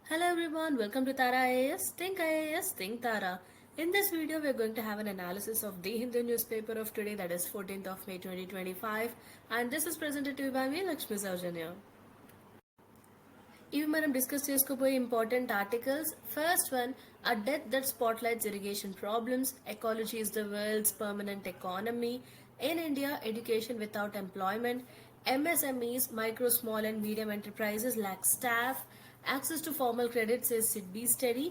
Hello everyone, welcome to Tara IAS. Think IAS, think Tara. In this video, we are going to have an analysis of the Hindu newspaper of today, that is 14th of May 2025, and this is presented to you by me, Lakshmi Saujanya. ఇవి మనం discuss చేసుకోబోయే important articles. First one, a death that spotlights irrigation problems, ecology is the world's permanent economy, in India education without employment, MSMEs, micro, small and medium enterprises lack staff, access to formal credit says Sidbi steady,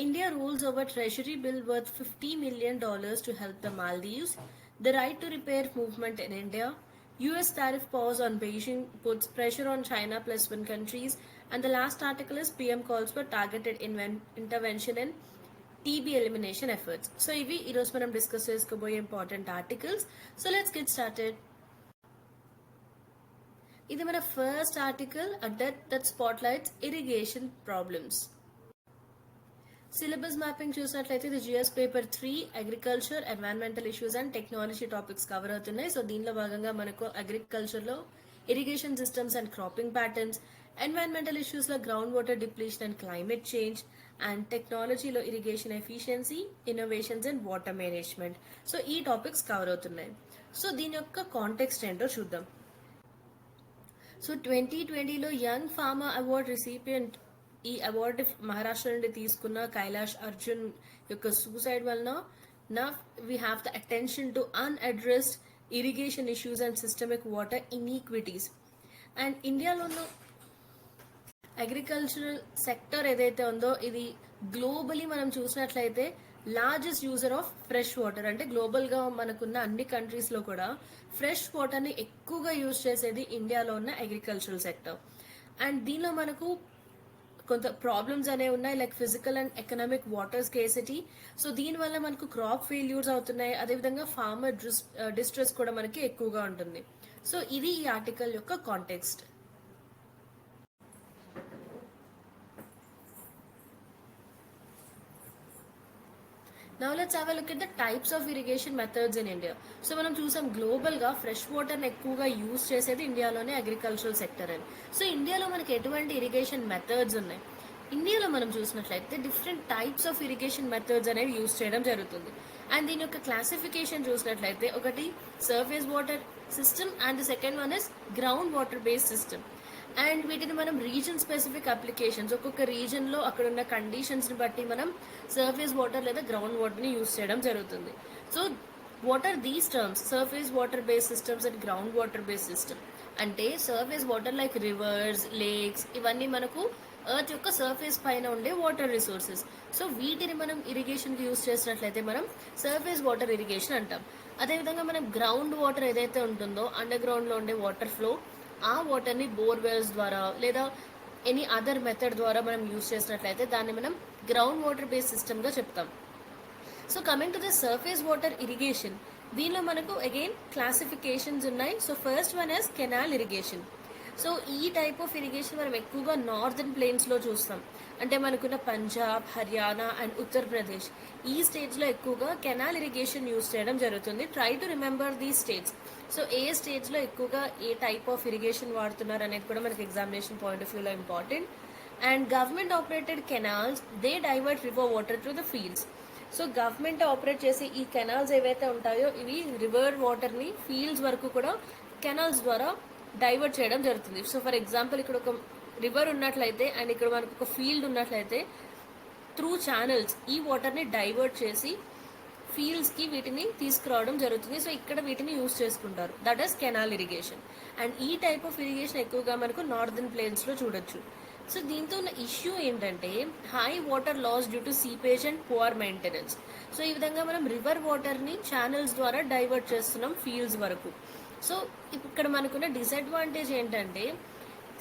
India rolls over treasury bill worth $50 million to help the Maldives, the right to repair movement in India, US tariff pause on Beijing puts pressure on China plus one countries, and the last article is PM calls for targeted intervention in TB elimination efforts. So, ivi ee roju manam discuss chesukoboye important articles. So, let's get started. ఇది మన first article, a death that spotlights irrigation problems. Syllabus mapping చూసినట్లయితే ఇది GS paper 3 agriculture, environmental issues and technology topics cover అవుతున్నాయి. So దీనిలో భాగంగా మనకు అగ్రికల్చర్లో irrigation systems and cropping patterns, environmental ఇష్యూస్లో ground water depletion and climate change, and టెక్నాలజీలో irrigation efficiency, innovations and water management. So ఈ టాపిక్స్ కవర్ అవుతున్నాయి. So దీని యొక్క కాంటెక్స్ట్ ఏంటో చూద్దాం. సో 2020లో యంగ్ ఫార్మర్ అవార్డ్ రిసిపియంట్, ఈ అవార్డు మహారాష్ట్ర నుండి తీసుకున్న కైలాష్ అర్జున్ యొక్క సూసైడ్ వలన నా we have the attention to unaddressed irrigation issues and systemic water inequities. And ఇండియాలోనూ అగ్రికల్చరల్ సెక్టర్ ఏదైతే ఉందో ఇది గ్లోబలీ మనం చూసినట్లయితే largest user of fresh water. అంటే గ్లోబల్గా మనకున్న అన్ని కంట్రీస్లో కూడా ఫ్రెష్ వాటర్ని ఎక్కువగా యూజ్ చేసేది ఇండియాలో ఉన్న అగ్రికల్చరల్ సెక్టర్. అండ్ దీనిలో మనకు కొంత ప్రాబ్లమ్స్ అనేవి ఉన్నాయి, like physical and economic water స్కేసిటీ. So దీనివల్ల మనకు క్రాప్ ఫెయిల్యూర్స్ అవుతున్నాయి, అదేవిధంగా ఫార్మర్ డిస్ట్రెస్ కూడా మనకి ఎక్కువగా ఉంటుంది. సో ఇది ఈ ఆర్టికల్ యొక్క context. Now let's have a look at the types of irrigation methods in India. So మనం చూసాం గ్లోబల్గా ఫ్రెష్ వాటర్ని ఎక్కువగా యూజ్ చేసేది ఇండియాలోనే అగ్రికల్చరల్ సెక్టర్ అని. సో ఇండియాలో మనకి ఎటువంటి ఇరిగేషన్ మెథడ్స్ ఉన్నాయి? ఇండియాలో మనం చూసినట్లయితే different types of irrigation methods అనేవి యూజ్ చేయడం జరుగుతుంది. అండ్ దీని యొక్క క్లాసిఫికేషన్ చూసినట్లయితే ఒకటి surface water system and the second one is ground water based system. And వీటిని మనం రీజన్ స్పెసిఫిక్ అప్లికేషన్స్, ఒక్కొక్క రీజన్లో అక్కడ ఉన్న కండిషన్స్ని బట్టి మనం సర్ఫేస్ వాటర్ లేదా గ్రౌండ్ వాటర్ని యూజ్ చేయడం జరుగుతుంది. So what are these terms? Surface water based systems and ground water based system. అంటే surface water like rivers, lakes, ఇవన్నీ మనకు ఎర్త్ యొక్క సర్ఫేస్ పైన ఉండే వాటర్ రిసోర్సెస్. సో వీటిని మనం ఇరిగేషన్కి యూజ్ చేసినట్లయితే మనం సర్ఫేస్ వాటర్ ఇరిగేషన్ అంటాం. అదేవిధంగా మనం గ్రౌండ్ వాటర్ ఏదైతే ఉంటుందో అండర్ గ్రౌండ్లో ఉండే వాటర్ ఫ్లో, ఆ వాటర్ని బోర్వెల్స్ ద్వారా లేదా ఎనీ అదర్ మెథడ్ ద్వారా మనం యూజ్ చేసినట్లయితే దాన్ని మనం గ్రౌండ్ వాటర్ బేస్డ్ సిస్టమ్గా చెప్తాం. So coming to the surface water irrigation, దీనిలో మనకు అగైన్ క్లాసిఫికేషన్స్ ఉన్నాయి. So first one is canal irrigation. So ఈ టైప్ ఆఫ్ ఇరిగేషన్ మనం ఎక్కువగా నార్దర్న్ ప్లేన్స్లో చూస్తాం. అంటే మనకున్న పంజాబ్, హర్యానా అండ్ ఉత్తరప్రదేశ్ ఈ స్టేట్స్లో ఎక్కువగా కెనాల్ ఇరిగేషన్ యూజ్ చేయడం జరుగుతుంది. Try to remember these states. So ఏ స్టేట్స్లో ఎక్కువగా ఏ టైప్ ఆఫ్ ఇరిగేషన్ వాడుతున్నారు అనేది కూడా మనకి ఎగ్జామినేషన్ పాయింట్ ఆఫ్ వ్యూలో important. And government operated canals, they divert river water through the fields. So government operate చేసే ఈ కెనాల్స్ ఏవైతే ఉంటాయో ఇవి రివర్ వాటర్ని ఫీల్డ్స్ వరకు కూడా కెనాల్స్ ద్వారా డైవర్ట్ చేయడం జరుగుతుంది. సో ఫర్ ఎగ్జాంపుల్ ఇక్కడ ఒక రివర్ ఉన్నట్లయితే అండ్ ఇక్కడ మనకు ఒక ఫీల్డ్ ఉన్నట్లయితే త్రూ ఛానల్స్ ఈ వాటర్ని డైవర్ట్ చేసి ఫీల్డ్స్కి వీటిని తీసుకురావడం జరుగుతుంది. సో ఇక్కడ వీటిని యూజ్ చేసుకుంటారు, that is canal irrigation. And ఈ టైప్ ఆఫ్ ఇరిగేషన్ ఎక్కువగా మనకు నార్దర్న్ ప్లేన్స్లో చూడొచ్చు. సో దీంతో ఉన్న ఇష్యూ ఏంటంటే high water loss due to seepage and poor maintenance. So ఈ విధంగా మనం రివర్ వాటర్ని ఛానల్స్ ద్వారా డైవర్ట్ చేస్తున్నాం ఫీల్డ్స్ వరకు. సో ఇక్కడ మనకున్న డిసడ్వాంటేజ్ ఏంటంటే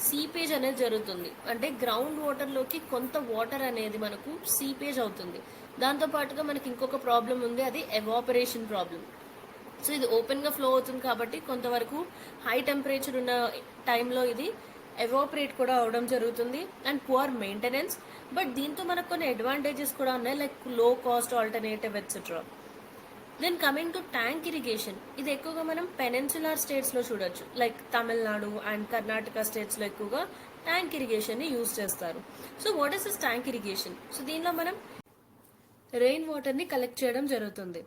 సీపేజ్ అనేది జరుగుతుంది. అంటే గ్రౌండ్ వాటర్లోకి కొంత వాటర్ అనేది మనకు సీపేజ్ అవుతుంది. దాంతోపాటుగా మనకి ఇంకొక ప్రాబ్లం ఉంది, అది ఎవాపరేషన్ ప్రాబ్లం. సో ఇది ఓపెన్గా ఫ్లో అవుతుంది కాబట్టి కొంతవరకు హై టెంపరేచర్ ఉన్న టైంలో ఇది ఎవాపరేట్ కూడా అవడం జరుగుతుంది. And poor maintenance. బట్ దీంతో మనకు కొన్ని అడ్వాంటేజెస్ కూడా ఉన్నాయి, like low cost alternative etcetera. Then coming to tank irrigation, ఇది ఎక్కువగా మనం పెనిన్సులార్ స్టేట్స్లో చూడొచ్చు, లైక్ తమిళనాడు అండ్ కర్ణాటక స్టేట్స్లో ఎక్కువగా ట్యాంక్ ఇరిగేషన్ని యూజ్ చేస్తారు. So what is this tank irrigation? So దీనిలో మనం రెయిన్ వాటర్ని కలెక్ట్ చేయడం జరుగుతుంది.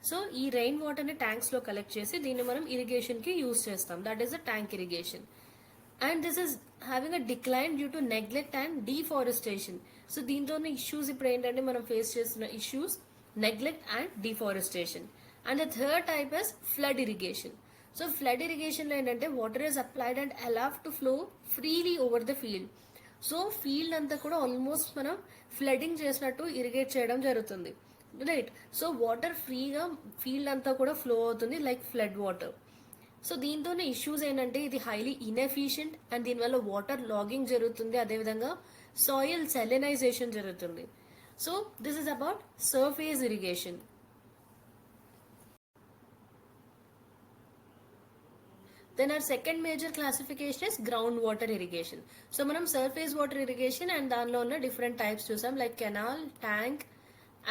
సో ఈ రెయిన్ వాటర్ని ట్యాంక్స్లో కలెక్ట్ చేసి దీన్ని మనం ఇరిగేషన్కి యూజ్ చేస్తాం. That is the tank irrigation. And this is having a decline due to neglect and deforestation. So దీంతోనే ఇష్యూస్ ఇప్పుడు ఏంటంటే మనం ఫేస్ చేస్తున్న issues neglect and deforestation. And the third type is flood irrigation. So flood ఇరిగేషన్లో ఏంటంటే water is applied and allowed to flow freely over the field. So field అంతా కూడా almost మనం ఫ్లడింగ్ చేసినట్టు ఇరిగేట్ చేయడం జరుగుతుంది, రైట్? సో వాటర్ ఫ్రీగా field అంతా కూడా ఫ్లో అవుతుంది లైక్ ఫ్లడ్ వాటర్. సో దీంతోనే ఇష్యూస్ ఏంటంటే ఇది హైలీ ఇన్ఎఫిషియంట్ అండ్ దీనివల్ల వాటర్ లాగింగ్ జరుగుతుంది, అదేవిధంగా సాయిల్ సెలినైజేషన్ జరుగుతుంది. So this is about surface irrigation. Then our second major classification is groundwater irrigation. So మనం surface water irrigation and దానిలో ఉన్న different types చూసాం like canal, tank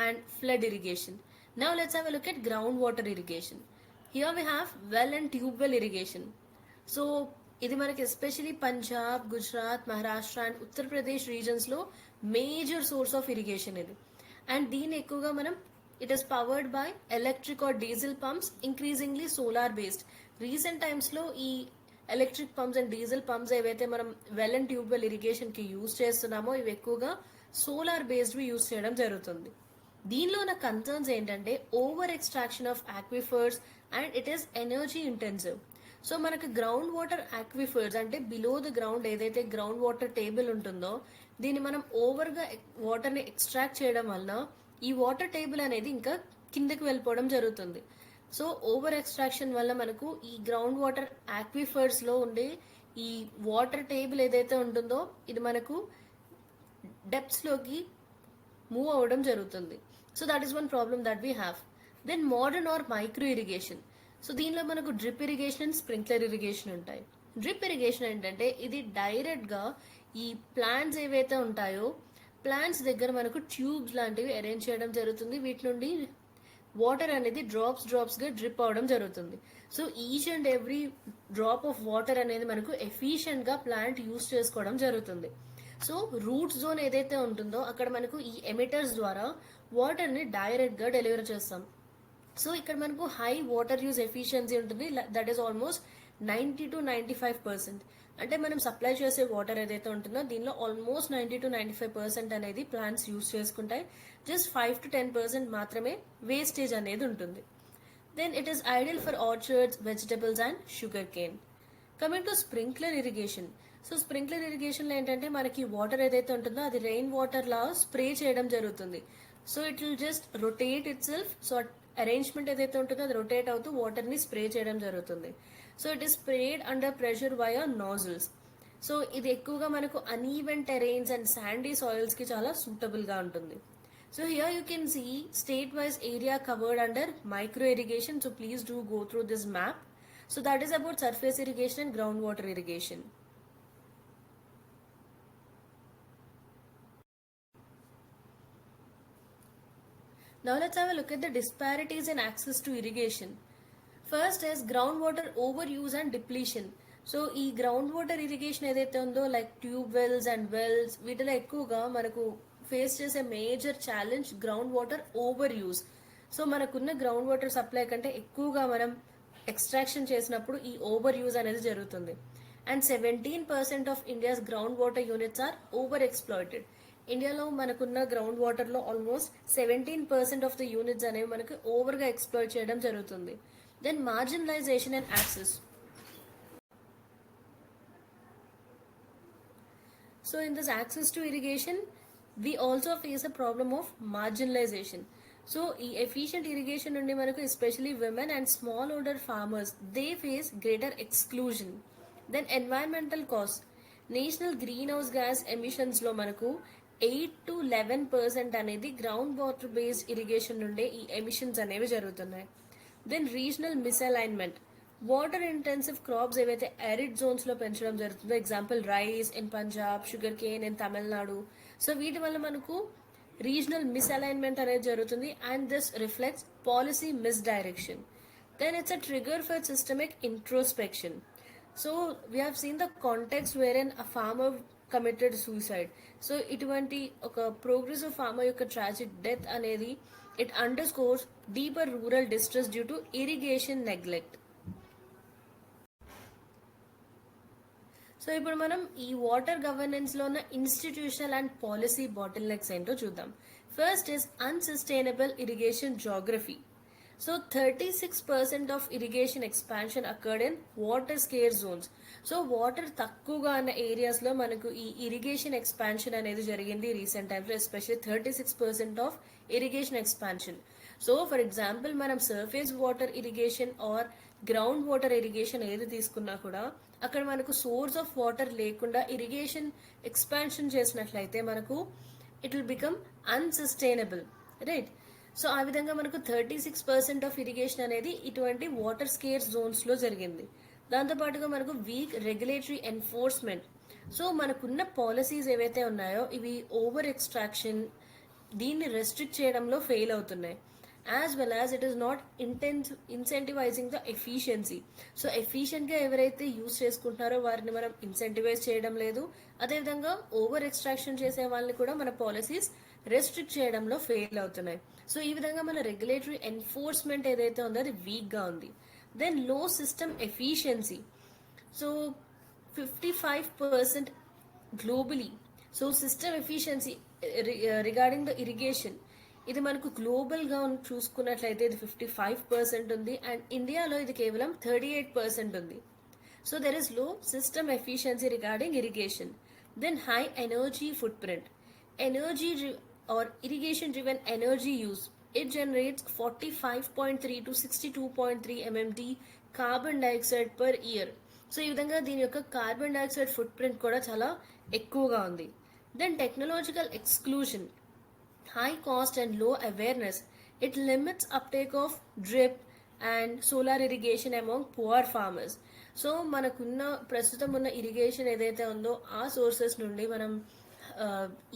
and flood irrigation. Now let's have a look at groundwater irrigation. Here we have well and tube well irrigation. So ఇది మనకి especially Punjab, Gujarat, Maharashtra and Uttar Pradesh రీజన్స్లో major source of irrigation ఇది. And దీన్ని ఎక్కువగా మనం it is powered by electric or diesel pumps, increasingly solar based. Recent టైమ్స్లో ఈ electric pumps and diesel pumps ఏవైతే మనం వెల్ అండ్ ట్యూబ్ వెల్ ఇరిగేషన్కి యూజ్ చేస్తున్నామో ఇవి ఎక్కువగా సోలార్ బేస్డ్వి యూజ్ చేయడం జరుగుతుంది. దీనిలో ఉన్న కన్సర్న్స్ ఏంటంటే over extraction of ఆక్విఫర్స్ and it is energy intensive. So మనకు గ్రౌండ్ వాటర్ ఆక్విఫర్స్ అంటే బిలో ద గ్రౌండ్ ఏదైతే గ్రౌండ్ వాటర్ టేబుల్ ఉంటుందో దీన్ని మనం ఓవర్గా వాటర్ని ఎక్స్ట్రాక్ట్ చేయడం వలన ఈ వాటర్ టేబుల్ అనేది ఇంకా కిందకి వెళ్ళిపోవడం జరుగుతుంది. సో ఓవర్ ఎక్స్ట్రాక్షన్ వల్ల మనకు ఈ గ్రౌండ్ వాటర్ ఆక్విఫర్స్లో ఉండే ఈ వాటర్ టేబుల్ ఏదైతే ఉంటుందో ఇది మనకు డెప్త్స్లోకి మూవ్ అవ్వడం జరుగుతుంది. So that is one problem that we have. Then modern or micro irrigation. So దీనిలో మనకు drip irrigation and sprinkler irrigation ఉంటాయి. డ్రిప్ ఇరిగేషన్ ఏంటంటే ఇది డైరెక్ట్గా ఈ ప్లాంట్స్ ఏవైతే ఉంటాయో ప్లాంట్స్ దగ్గర మనకు ట్యూబ్స్ లాంటివి అరేంజ్ చేయడం జరుగుతుంది. వీటి నుండి వాటర్ అనేది డ్రాప్స్గా డ్రిప్ అవడం జరుగుతుంది. So each and every drop of water అనేది మనకు ఎఫిషియెంట్గా ప్లాంట్ యూస్ చేసుకోవడం జరుగుతుంది. సో రూట్ జోన్ ఏదైతే ఉంటుందో అక్కడ మనకు ఈ ఎమిటర్స్ ద్వారా వాటర్ని డైరెక్ట్గా డెలివర్ చేస్తాం. సో ఇక్కడ మనకు హై వాటర్ యూజ్ ఎఫిషియన్సీ ఉంటుంది, దట్ ఈస్ ఆల్మోస్ట్ 90 to 95%. అంటే మనం సప్లై చేసే వాటర్ ఏదైతే ఉంటుందో దీనిలో ఆల్మోస్ట్ 90 to 95% అనేది ప్లాంట్స్ యూజ్ చేసుకుంటాయి. జస్ట్ 5 to 10% మాత్రమే వేస్టేజ్ అనేది ఉంటుంది. Then it is ideal for orchards, vegetables and sugar cane. Coming to sprinkler irrigation. So sprinkler ఇరిగేషన్లో ఏంటంటే మనకి వాటర్ ఏదైతే ఉంటుందో అది రెయిన్ వాటర్ లా స్ప్రే చేయడం జరుగుతుంది. So it will just rotate itself. So arrangement ఏదైతే ఉంటుందో అది రొటేట్ అవుతూ వాటర్ని స్ప్రే చేయడం జరుగుతుంది. So it is spread under pressure via nozzles. So ఇది ఎక్కువగా మనకు అన్ఈవెన్ టెరైన్స్ అండ్ శాండీ సాయిల్స్కి చాలా సూటబుల్గా ఉంటుంది. So here you can see state wise area covered under micro irrigation. So please do go through this map. So that is about surface irrigation and ground water irrigation. Now let's have a look at the disparities in access to irrigation. First is groundwater overuse and depletion. So ఈ ground water irrigation ఏదైతే ఉందో like tube wells and wells వీటిలో ఎక్కువగా మనకు face చేసే major challenge ground water over use. So మనకున్న ground water supply కంటే ఎక్కువగా మనం ఎక్స్ట్రాక్షన్ చేసినప్పుడు ఈ ఓవర్ యూజ్ అనేది జరుగుతుంది. And 17% of India's ground water units are over exploited. ఇండియాలో మనకున్న గ్రౌండ్ వాటర్లో ఆల్మోస్ట్ 17% ఆఫ్ ద యూనిట్స్ అనేవి మనకు ఓవర్గా ఎక్స్ప్లాయిట్ చేయడం జరుగుతుంది. Then marginalisation and access. So in this access to irrigation we also face a problem of marginalization. So ఈ efficient irrigation నుండి మనకు especially women and small holder farmers they face greater exclusion. Then environmental cost. National green house gas ఎమిషన్స్లో మనకు 8 to 11% అనేది ground water based irrigation నుండే ఈ emissions అనేవి జరుగుతున్నాయి. Then regional misalignment. Water intensive crops ఏవైతే ఎరిడ్ జోన్స్లో పెంచడం జరుగుతుందో example rice in Punjab, sugar cane in Tamil Nadu. So వీటి వల్ల మనకు రీజనల్ మిస్అలైన్మెంట్ అనేది జరుగుతుంది and this reflects policy misdirection. Then it's a trigger for systemic introspection. So we have seen the context where an a farmer committed suicide. So ఇటువంటి ఒక progressive farmer యొక్క tragic death అనేది it underscores deeper rural distress due to irrigation neglect. So ఇప్పుడు మనం ఈ water governance లో ఉన్న institutional and policy bottlenecks ఏంటో చూద్దాం. First is unsustainable irrigation geography. So 36% of irrigation expansion occurred in water scarce zones. So water తక్కువగా ఉన్న areas లో మనకు ఈ ఇరిగేషన్ ఎక్స్పాన్షన్ అనేది జరిగింది రీసెంట్ టైమ్స్ లో, especially 36% of irrigation expansion. So for example మనం surface water irrigation or ground water irrigation ఏది తీసుకున్నా కూడా అక్కడ మనకు సోర్స్ ఆఫ్ వాటర్ లేకుండా ఇరిగేషన్ ఎక్స్పాన్షన్ చేసినట్లయితే మనకు it will become unsustainable, right? So ఆ విధంగా మనకు 36% ఆఫ్ ఇరిగేషన్ అనేది ఇటువంటి వాటర్ స్కేర్ జోన్స్ లో జరిగింది. దాంతోపాటుగా మనకు వీక్ రెగ్యులేటరీ ఎన్ఫోర్స్మెంట్. సో మనకున్న పాలసీస్ ఏవైతే ఉన్నాయో ఇవి ఓవర్ ఎక్స్ట్రాక్షన్ దీన్ని రెస్ట్రిక్ట్ చేయడంలో ఫెయిల్ అవుతున్నాయి. As well as it is not incentivising the efficiency. So ఎఫిషియెంట్గా ఎవరైతే యూస్ చేసుకుంటున్నారో వారిని మనం ఇన్సెంటివైజ్ చేయడం లేదు. అదేవిధంగా ఓవర్ ఎక్స్ట్రాక్షన్ చేసే వాళ్ళని కూడా మన పాలసీస్ రెస్ట్రిక్ట్ చేయడంలో ఫెయిల్ అవుతున్నాయి. సో ఈ విధంగా మన రెగ్యులేటరీ ఎన్ఫోర్స్మెంట్ ఏదైతే ఉందో అది వీక్గా ఉంది. దెన్ లో system efficiency. So 55% globally. So system efficiency regarding the irrigation ఇది మనకు గ్లోబల్గా చూసుకున్నట్లయితే ఇది 55% ఉంది, అండ్ ఇండియాలో ఇది కేవలం 38% ఉంది. So there is low system efficiency regarding irrigation. Then high energy footprint. Energy or irrigation driven energy use, it generates 45.3 to 62.3 mmd carbon dioxide per year. So ఈ విధంగా దీని యొక్క కార్బన్ డైఆక్సైడ్ ఫుట్ ప్రింట్ కూడా చాలా ఎక్కువగా ఉంది. Then technological exclusion, high cost and low awareness. It limits uptake of drip and solar irrigation among poor farmers. So మనకున్న ప్రస్తుతం ఉన్న ఇరిగేషన్ ఏదైతే ఉందో ఆ సోర్సెస్ నుండి మనం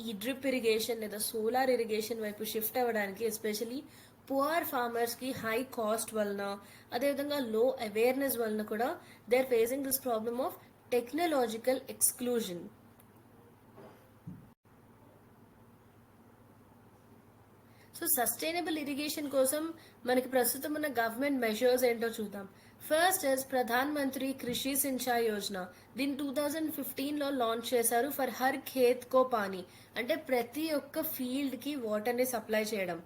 ఈ డ్రిప్ ఇరిగేషన్ లేదా సోలార్ ఇరిగేషన్ వైపు షిఫ్ట్ అవ్వడానికి ఎస్పెషలీ పువర్ ఫార్మర్స్కి హై కాస్ట్ వలన అదేవిధంగా లో అవేర్నెస్ వలన కూడా they are facing this problem of technological exclusion. So sustainable irrigation కోసం మనకి ప్రస్తుతం ఉన్న గవర్నమెంట్ మెజర్స్ ఏంటో చూద్దాం. ఫస్ట్ ఇస్ ప్రధాన్ మంత్రి కృషి సించాయ్ యోజన. దీన్ని 2015లో లాంచ్ చేశారు ఫర్ హర్ ఖేత్ కో పానీ, అంటే ప్రతి ఒక్క ఫీల్డ్ కి వాటర్ ని సప్లై చేయడం.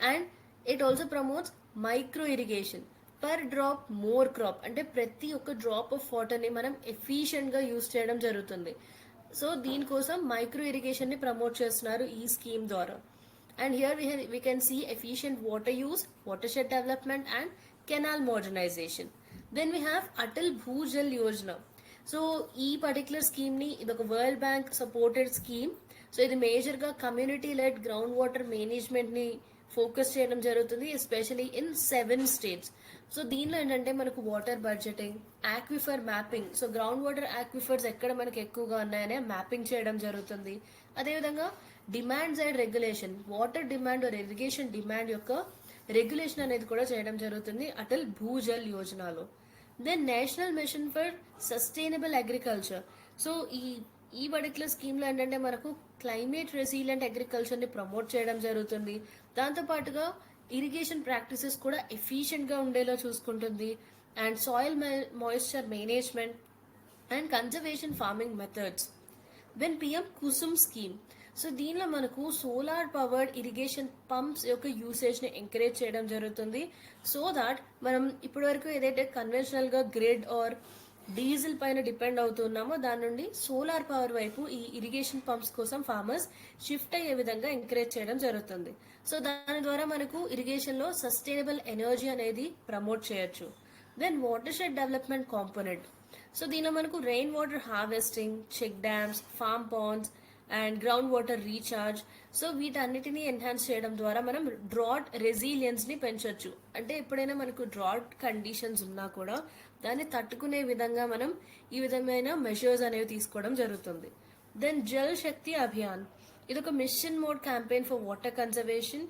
And it also promotes micro irrigation, per drop more crop, అంటే ప్రతి ఒక్క డ్రాప్ ఆఫ్ వాటర్ ని మనం ఎఫిషియెంట్ గా యూస్ చేయడం జరుగుతుంది. సో దీనికోసం మైక్రో ఇరిగేషన్ ని ప్రమోట్ చేస్తున్నారు ఈ స్కీమ్ ద్వారా. And here we can see efficient water use, watershed development and canal modernization. Then we have Atal Bhujal Yojana. So ఈ పర్టికులర్ స్కీమ్ ని ఇది ఒక world bank supported scheme. So ఇది major గా community led ground water management ని focus చేయడం జరుగుతుంది, especially in 7 states. So దీనిలో ఏంటంటే మనకు water budgeting, aquifer mapping, so ground water aquifers ఎక్కడ మనకి ఎక్కువగా ఉన్నాయనే మ్యాపింగ్ చేయడం జరుగుతుంది. అదేవిధంగా demand side regulation, water demand or irrigation demand యొక్క రెగ్యులేషన్ అనేది కూడా చేయడం జరుగుతుంది అటల్ భూజల్ యోజనలో. Then national mission for sustainable agriculture. So ఈ పర్టికులర్ స్కీమ్లో ఏంటంటే మనకు క్లైమేట్ రెసిలియంట్ అగ్రికల్చర్ని ప్రమోట్ చేయడం జరుగుతుంది. దాంతోపాటుగా ఇరిగేషన్ ప్రాక్టీసెస్ కూడా ఎఫిషియెంట్గా ఉండేలా చూసుకుంటుంది. And soil moisture management and conservation farming methods. Then PM Kusum scheme. So దీనిలో మనకు సోలార్ పవర్డ్ ఇరిగేషన్ పంప్స్ యొక్క యూసేజ్ని ఎంకరేజ్ చేయడం జరుగుతుంది. సో దాట్ మనం ఇప్పటివరకు ఏదైతే కన్వెన్షనల్గా గ్రిడ్ ఆర్ డీజిల్ పైన డిపెండ్ అవుతున్నామో దాని నుండి సోలార్ పవర్ వైపు ఈ ఇరిగేషన్ పంప్స్ కోసం ఫార్మర్స్ షిఫ్ట్ అయ్యే విధంగా ఎంకరేజ్ చేయడం జరుగుతుంది. సో దాని ద్వారా మనకు ఇరిగేషన్లో సస్టైనబుల్ ఎనర్జీ అనేది ప్రమోట్ చేయొచ్చు. Then watershed development component. So దీనిలో మనకు rain water harvesting, check dams, farm ponds and ground water recharge. So వీటన్నిటిని ఎన్హాన్స్ చేయడం ద్వారా మనం డ్రాట్ రెసిలియన్స్ని పెంచవచ్చు. అంటే ఎప్పుడైనా మనకు డ్రాట్ కండిషన్స్ ఉన్నా కూడా దాన్ని తట్టుకునే విధంగా మనం ఈ విధమైన మెషర్స్ అనేవి తీసుకోవడం జరుగుతుంది. దెన్ జల్ శక్తి అభియాన్. ఇది ఒక mission mode campaign for water conservation,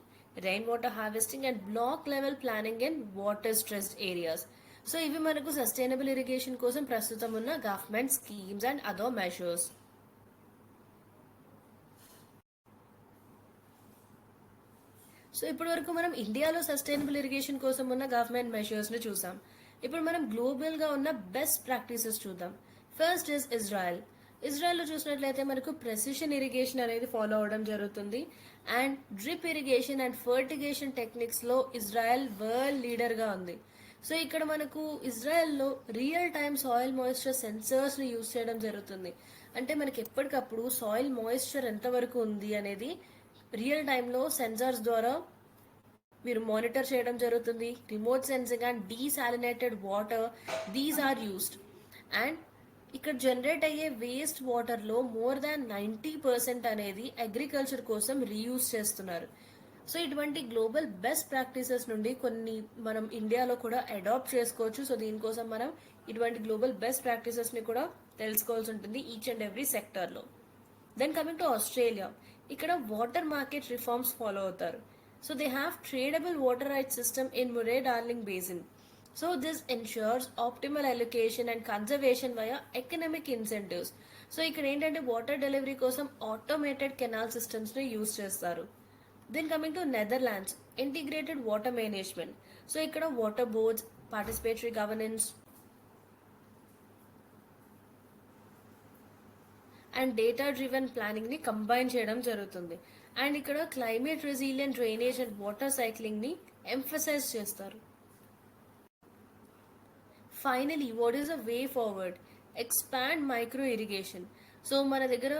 rain water harvesting and block level planning in water stressed areas. So ఇవి మనకు సస్టైనబుల్ ఇరిగేషన్ కోసం ప్రస్తుతం ఉన్న government schemes and other measures. So ఇప్పటి వరకు మనం ఇండియాలో సస్టైనబుల్ ఇరిగేషన్ కోసం ఉన్న గవర్నమెంట్ మెషర్స్ ని చూసాం. ఇప్పుడు మనం గ్లోబల్ గా ఉన్న బెస్ట్ ప్రాక్టీసెస్ చూద్దాం. First is Israel. ఇజ్రాయెల్లో చూసినట్లయితే మనకు ప్రెసిషన్ ఇరిగేషన్ అనేది ఫాలో అవడం జరుగుతుంది. And drip irrigation and fertigation techniques లో ఇజ్రాయెల్ వరల్డ్ లీడర్ గా ఉంది. సో ఇక్కడ మనకు ఇజ్రాయెల్లో real time soil moisture sensors ని యూజ్ చేయడం జరుగుతుంది. అంటే మనకి ఎప్పటికప్పుడు సాయిల్ మాయిశ్చర్ ఎంతవరకు ఉంది అనేది రియల్ టైంలో సెన్సార్స్ ద్వారా మీరు మానిటర్ చేయడం జరుగుతుంది. Remote sensing and desalinated water these are used. And ఇక్కడ జనరేట్ అయ్యే వేస్ట్ వాటర్లో మోర్ దాన్ 90% అనేది అగ్రికల్చర్ కోసం రీయూజ్ చేస్తున్నారు. సో ఇటువంటి గ్లోబల్ బెస్ట్ ప్రాక్టీసెస్ నుండి కొన్ని మనం ఇండియాలో కూడా అడాప్ట్ చేసుకోవచ్చు. సో దీనికోసం మనం ఇటువంటి గ్లోబల్ బెస్ట్ ప్రాక్టీసెస్ని కూడా తెలుసుకోవాల్సి ఉంటుంది ఈచ్ అండ్ ఎవ్రీ సెక్టర్లో. దెన్ కమింగ్ టు ఆస్ట్రేలియా, ఇక్కడ వాటర్ మార్కెట్ రిఫార్మ్స్ ఫాలో అవుతారు. So they have tradable water right system in Murray Darling basin. So this ensures optimal allocation and conservation via economic incentives. So ఇక్కడ ఏంటంటే water delivery కోసం automated canal సిస్టమ్స్ని use చేస్తారు. Then coming to Netherlands, integrated water management. So ఇక్కడ water boards, participatory governance and data driven planning ని combine చేయడం జరుగుతుంది. And ఇక్కడ climate resilient drainage and water cycling ని ఎంఫసైజ్ చేస్తారు. Finally what is a way forward? Expand micro irrigation. So మన దగ్గర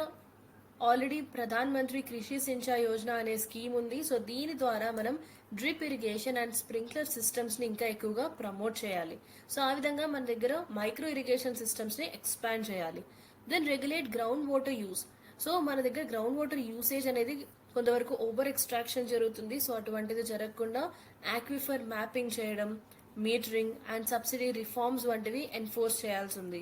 already Pradhan Mantri కృషి సించాయ్ యోజన అనే స్కీమ్ ఉంది. సో దీని ద్వారా మనం drip irrigation and sprinkler systems ని ఇంకా ఎక్కువగా ప్రమోట్ చేయాలి. సో ఆ విధంగా మన దగ్గర మైక్రో ఇరిగేషన్ సిస్టమ్స్ ని ఎక్స్పాండ్ చేయాలి. Then regulate ground water use. So మన దగ్గర గ్రౌండ్ వాటర్ యూసేజ్ అనేది కొంతవరకు ఓవర్ ఎక్స్ట్రాక్షన్ జరుగుతుంది. సో అటువంటిది జరగకుండా ఆక్విఫర్ మ్యాపింగ్ చేయడం, మీటరింగ్ అండ్ సబ్సిడీ రిఫార్మ్స్ వంటివి ఎన్ఫోర్స్ చేయాల్సి ఉంది.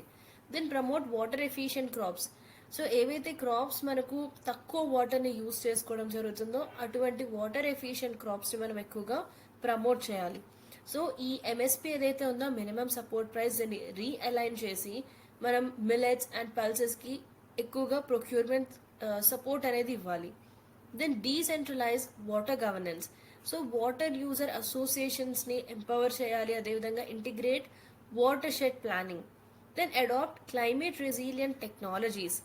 Then promote water efficient crops. So ఏవైతే క్రాప్స్ మనకు తక్కువ వాటర్ని యూస్ చేసుకోవడం జరుగుతుందో అటువంటి వాటర్ ఎఫిషియెంట్ క్రాప్స్ని మనం ఎక్కువగా ప్రమోట్ చేయాలి. సో ఈ ఎంఎస్పి ఏదైతే ఉందో మినిమం సపోర్ట్ ప్రైస్ దాన్ని రీఅలైన్ చేసి మనం మిల్లెట్స్ అండ్ పల్సెస్కి ఎక్కువగా ప్రొక్యూర్మెంట్ సపోర్ట్ అనేది ఇవ్వాలి. Then decentralize water governance. So water user అసోసియేషన్స్ని ఎంపవర్ చేయాలి. అదేవిధంగా integrate watershed planning. Then adapt climate resilient technologies.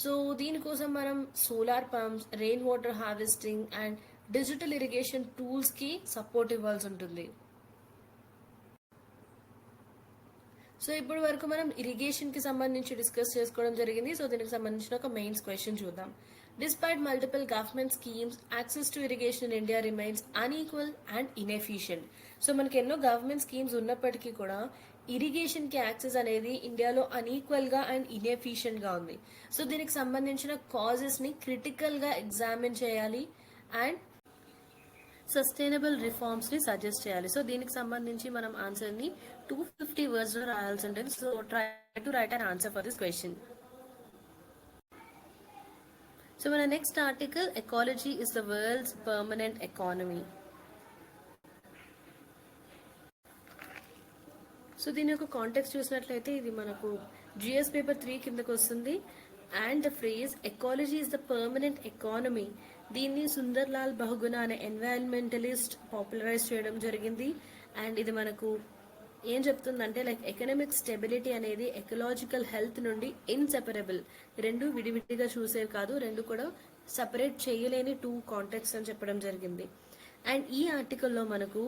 So దీనికోసం మనం solar pumps, rain water harvesting and digital irrigation టూల్స్కి సపోర్ట్ ఇవ్వాల్సి ఉంటుంది. సో ఇప్పటి వరకు మనం ఇరిగేషన్కి సంబంధించి డిస్కస్ చేసుకోవడం జరిగింది. సో దీనికి సంబంధించిన ఒక మెయిన్స్ క్వశ్చన్ చూద్దాం. Despite multiple government schemes, access to irrigation in India remains unequal and inefficient. So మనకి ఎన్నో గవర్నమెంట్ స్కీమ్స్ ఉన్నప్పటికీ కూడా ఇరిగేషన్కి యాక్సెస్ అనేది ఇండియాలో అన్ఈక్వల్గా అండ్ ఇన్ఎఫిషియెంట్గా ఉంది. సో దీనికి సంబంధించిన కాజెస్ని క్రిటికల్గా ఎగ్జామిన్ చేయాలి అండ్ సస్టైనబుల్ రిఫార్మ్స్ని సజెస్ట్ చేయాలి. సో దీనికి సంబంధించి మనం ఆన్సర్ని 250 wordsలో రాయాల్సి ఉంటుంది. So try to write an answer for this question. So మన next article, ecology is the world's permanent economy. So దీని యొక్క కాంటెక్స్ట్ చూసినట్లయితే ఇది మనకు జిఎస్ పేపర్ 3 కిందకు వస్తుంది. And the phrase ecology is the permanent economy, దీన్ని సుందర్లాల్ బహుగుణ అనే ఎన్వైరన్మెంటలిస్ట్ పాపులరైజ్ చేయడం జరిగింది. అండ్ ఇది మనకు ఏం చెప్తుందంటే లైక్ ఎకనామిక్ స్టెబిలిటీ అనేది ఎకలాజికల్ హెల్త్ నుండి ఇన్సెపరబుల్, రెండు విడివిడిగా చూసేవి కాదు, రెండు కూడా సపరేట్ చేయలేని టూ కాంటెక్ట్స్ అని చెప్పడం జరిగింది. అండ్ ఈ ఆర్టికల్లో మనకు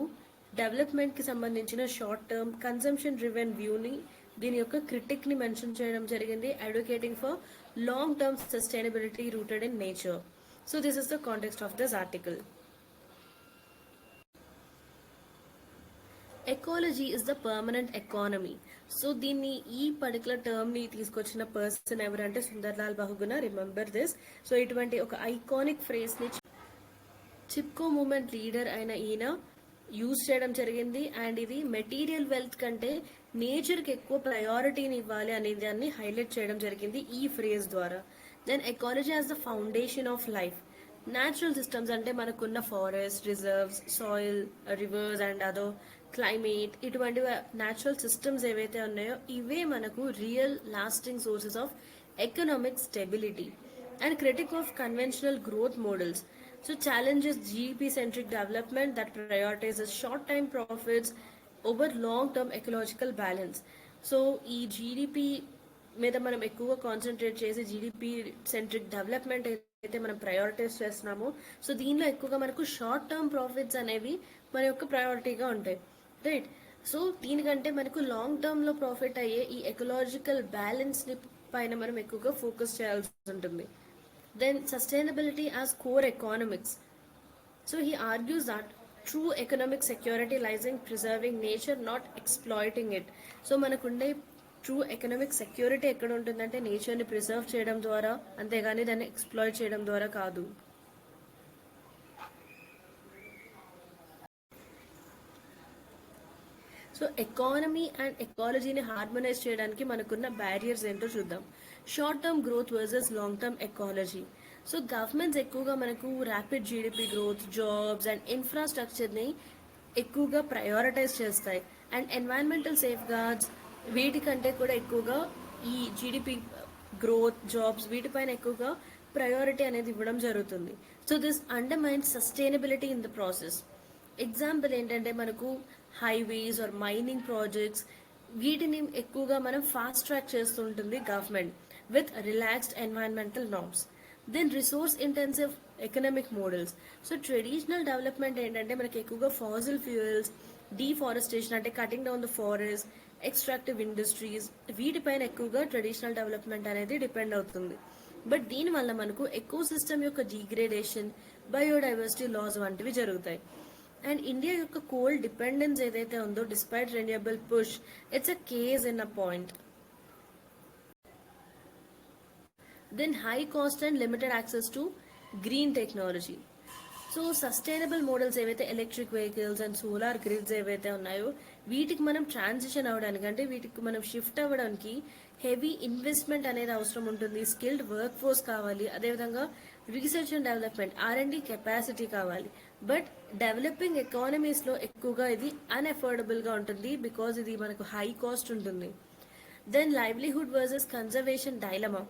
డెవలప్మెంట్కి సంబంధించిన షార్ట్ టర్మ్ కన్సంప్షన్ డ్రివెన్ వ్యూని, దీని యొక్క క్రిటిక్ని మెన్షన్ చేయడం జరిగింది. Advocating for long term sustainability rooted in nature. So this is the context of this article. Ecology is the permanent economy. So దీన్ని ఈ పర్టికులర్ టర్మ్ని తీసుకొచ్చిన పర్సన్ ఎవరంటే Sunderlal Bahuguna. Remember this. So ఇటువంటి ఒక ఐకానిక్ ఫ్రేజ్ని చిప్కో మూమెంట్ లీడర్ అయిన ఈయన యూజ్ చేయడం జరిగింది. అండ్ ఇది మెటీరియల్ వెల్త్ కంటే నేచర్కి ఎక్కువ ప్రయారిటీని ఇవ్వాలి అనే దాన్ని హైలైట్ చేయడం జరిగింది ఈ ఫ్రేజ్ ద్వారా. Then ecology as the foundation of life. Natural systems అంటే మనకున్న forest, reserves, soil, rivers and other climate, ఇటువంటి న్యాచురల్ సిస్టమ్స్ ఏవైతే ఉన్నాయో ఇవే మనకు real lasting sources of economic stability and critique of conventional growth models. So challenges GDP centric development that prioritises short time profits over long term ecological balance. So ఈ GDP మీద మనం ఎక్కువగా concentrate చేసి GDP centric development అయితే మనం prioritise చేస్తున్నామో, so దీనిలో ఎక్కువగా మనకు షార్ట్ టర్మ్ ప్రాఫిట్స్ అనేవి మన యొక్క ప్రయారిటీగా ఉంటాయి, రైట్? సో దీనికంటే మనకు లాంగ్ టర్మ్ లో ప్రాఫిట్ అయ్యే ఈ ఎకలాజికల్ బ్యాలెన్స్ ని పైన మనం ఎక్కువగా ఫోకస్ చేయాల్సి ఉంటుంది. Then sustainability as core economics. So he argues that true economic security lies in preserving nature, not exploiting it. So మనకుండే ట్రూ ఎకనామిక్ సెక్యూరిటీ ఎక్కడ ఉంటుందంటే నేచర్ని ప్రిజర్వ్ చేయడం ద్వారా, అంతేగాని దాన్ని ఎక్స్ప్లాయిట్ చేయడం ద్వారా కాదు. సో ఎకానమీ అండ్ ఎకాలజీని హార్మోనైజ్ చేయడానికి మనకున్న బ్యారియర్స్ ఏంటో చూద్దాం. Short term growth versus long term ecology. So governments ఎక్కువగా మనకు rapid GDP growth, jobs and ఇన్ఫ్రాస్ట్రక్చర్ని ఎక్కువగా ప్రయారిటైజ్ చేస్తాయి. అండ్ ఎన్వైరన్మెంటల్ సేఫ్ గార్డ్స్ వీటికంటే కూడా ఎక్కువగా ఈ జీడిపి గ్రోత్, జాబ్స్ వీటిపైన ఎక్కువగా ప్రయారిటీ అనేది ఇవ్వడం జరుగుతుంది. So this undermines sustainability in the process. Example ఏంటంటే మనకు హైవేస్ ఆర్ మైనింగ్ ప్రాజెక్ట్స్ వీటిని ఎక్కువగా మనం ఫాస్ట్ ట్రాక్ చేస్తుంటుంది government with relaxed environmental norms. Then resource intensive economic models. So traditional development ఏంటంటే మనకి ఎక్కువగా ఫాసిల్ ఫ్యూయల్స్, డీఫారెస్టేషన్ అంటే cutting down the forest, extractive industries వీటిపైన ఎక్కువగా ట్రెడిషనల్ డెవలప్మెంట్ అనేది డిపెండ్ అవుతుంది. బట్ దీనివల్ల మనకు ఎకో సిస్టమ్ యొక్క డిగ్రేడేషన్, బయోడైవర్సిటీ లాస్ వంటివి జరుగుతాయి. అండ్ ఇండియా యొక్క కోల్ డిపెండెన్స్ ఏదైతే ఉందో despite renewable push, it's a case in a point. Then high cost and limited access to green technology. So sustainable models ఏవైతే electric vehicles and solar grids ఏవైతే ఉన్నాయో వీటికి మనం ట్రాన్సిషన్ అవ్వడానికి, అంటే వీటికి మనం షిఫ్ట్ అవ్వడానికి హెవీ ఇన్వెస్ట్మెంట్ అనేది అవసరం ఉంటుంది. స్కిల్డ్ వర్క్ ఫోర్స్ కావాలి, అదేవిధంగా research and development R&D capacity కావాలి. బట్ డెవలపింగ్ ఎకానమీస్లో ఎక్కువగా ఇది అన్అఫోర్డబుల్గా ఉంటుంది బికాజ్ ఇది మనకు హై కాస్ట్ ఉంటుంది. Then livelihood versus conservation dilemma.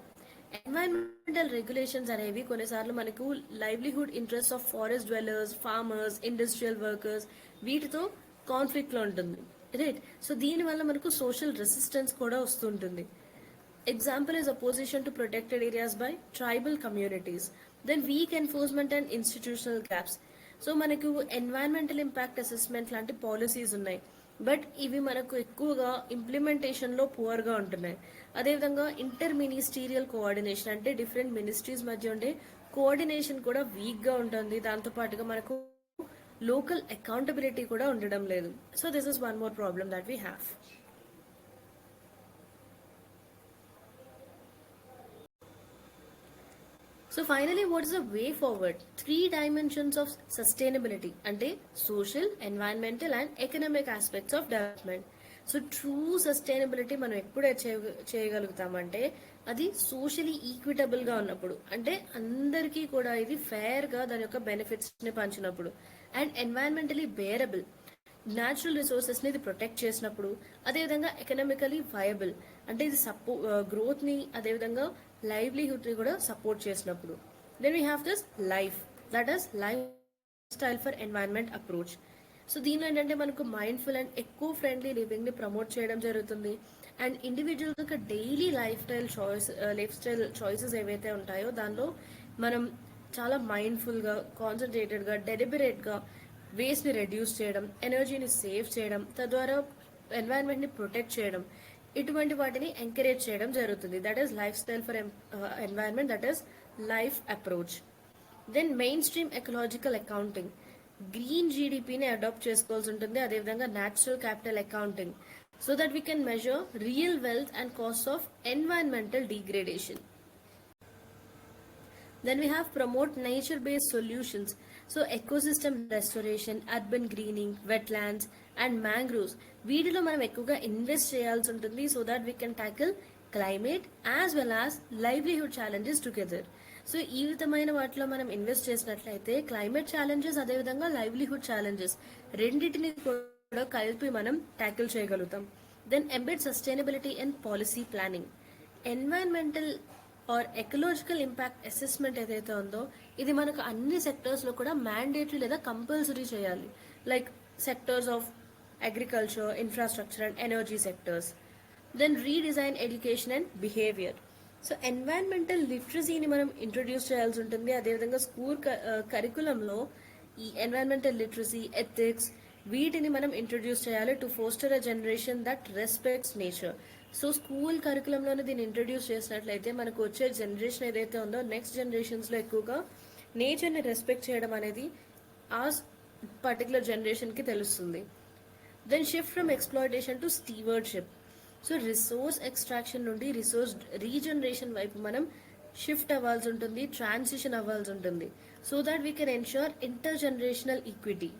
Environmental regulations అనేవి కొన్నిసార్లు మనకు livelihood interest of forest dwellers, farmers, industrial workers వీటితో కాన్ఫ్లిక్ట్లో ఉంటుంది, రైట్? సో దీనివల్ల మనకు సోషల్ రెసిస్టెన్స్ కూడా వస్తుంటుంది. Example is opposition to protected areas by tribal communities. Then weak enforcement and institutional gaps. So మనకు ఎన్వైరన్మెంటల్ ఇంపాక్ట్ అసెస్మెంట్ లాంటి policies ఉన్నాయి, బట్ ఇవి మనకు ఎక్కువగా ఇంప్లిమెంటేషన్లో పువర్గా ఉంటున్నాయి. అదేవిధంగా ఇంటర్ మినిస్టీరియల్ కోఆర్డినేషన్ అంటే డిఫరెంట్ మినిస్ట్రీస్ మధ్య ఉండే కోఆర్డినేషన్ కూడా వీక్గా ఉంటుంది. దాంతోపాటుగా మనకు లోకల్ అకౌంటబిలిటీ కూడా ఉండడం లేదు. So this is one more problem that we have. So finally, what is the way forward? 3 dimensions of sustainability అంటే social, environmental and economic aspects of development. So true sustainability మనం ఎప్పుడు చేయగలుగుతామంటే అది socially ఈక్విటబుల్గా ఉన్నప్పుడు, అంటే అందరికీ కూడా ఇది ఫేర్గా దాని యొక్క బెనిఫిట్స్ని పంచినప్పుడు. అండ్ ఎన్వైరన్మెంటలీ బేరబుల్, న్యాచురల్ రిసోర్సెస్ని ఇది ప్రొటెక్ట్ చేసినప్పుడు. అదేవిధంగా ఎకనామికలీ వయబుల్, అంటే ఇది గ్రోత్ని అదేవిధంగా లైవ్లీహుడ్ని కూడా సపోర్ట్ చేసినప్పుడు. Then we have this life, that is lifestyle for environment approach. So దీనిలో ఏంటంటే మనకు మైండ్ఫుల్ అండ్ ఎక్కువ ఫ్రెండ్లీ లివింగ్ని ప్రమోట్ చేయడం జరుగుతుంది. అండ్ ఇండివిజువల్ యొక్క డైలీ లైఫ్ స్టైల్ చాయిసెస్ ఏవైతే ఉంటాయో దానిలో మనం చాలా మైండ్ఫుల్గా, కాన్సన్ట్రేటెడ్గా, డెలిబరేట్గా వేస్ట్ని రెడ్యూస్ చేయడం, ఎనర్జీని సేవ్ చేయడం, తద్వారా ఎన్వైరన్మెంట్ని ప్రొటెక్ట్ చేయడం, ఇటువంటి వాటిని ఎంకరేజ్ చేయడం జరుగుతుంది. That is lifestyle for environment, that is life approach. Then mainstream ecological accounting, green జీడిపిని అడాప్ట్ చేసుకోవాల్సి ఉంటుంది. అదేవిధంగా natural capital accounting, so that we can measure real wealth and cost of environmental degradation. Then we have promote nature-based solutions. So ecosystem restoration, urban greening, wetlands and mangroves. వీటిలో మనం ఎక్కువగా invest చేయాల్సి ఉంటుంది so that we can tackle climate as well as livelihood challenges together. So ఈ విధమైన వాటిలో మనం invest చేసినట్లయితే క్లైమేట్ ఛాలెంజెస్ అదేవిధంగా లైవ్లీహుడ్ ఛాలెంజెస్ రెండింటిని కూడా కలిపి మనం ట్యాకిల్ చేయగలుగుతాం. Then embed sustainability and policy planning. Environmental or ecological impact assessment ఏదైతే ఉందో ఇది మనకు అన్ని సెక్టర్స్లో కూడా మ్యాండేటరీ లేదా కంపల్సరీ చేయాలి. Like sectors of agriculture, infrastructure and energy sectors. Then redesign education and behaviour. So environmental లిటరసీని మనం ఇంట్రొడ్యూస్ చేయాల్సి ఉంటుంది. అదేవిధంగా స్కూల్ కరికులంలో ఈ ఎన్వైరన్మెంటల్ లిటరసీ, ఎథిక్స్ వీటిని మనం ఇంట్రొడ్యూస్ చేయాలి to foster a generation that respects nature. So school కరికులంలోనే దీన్ని ఇంట్రొడ్యూస్ చేసినట్లయితే మనకు వచ్చే జనరేషన్ ఏదైతే ఉందో నెక్స్ట్ జనరేషన్స్లో ఎక్కువగా నేచర్ని రెస్పెక్ట్ చేయడం అనేది ఆ పర్టికులర్ జనరేషన్కి తెలుస్తుంది. Then shift from exploitation to stewardship. So resource extraction నుండి రిసోర్స్ రీజనరేషన్ వైపు మనం షిఫ్ట్ అవ్వాల్సి ఉంటుంది, ట్రాన్సిషన్ అవ్వాల్సి ఉంటుంది. So that we can ensure intergenerational equity.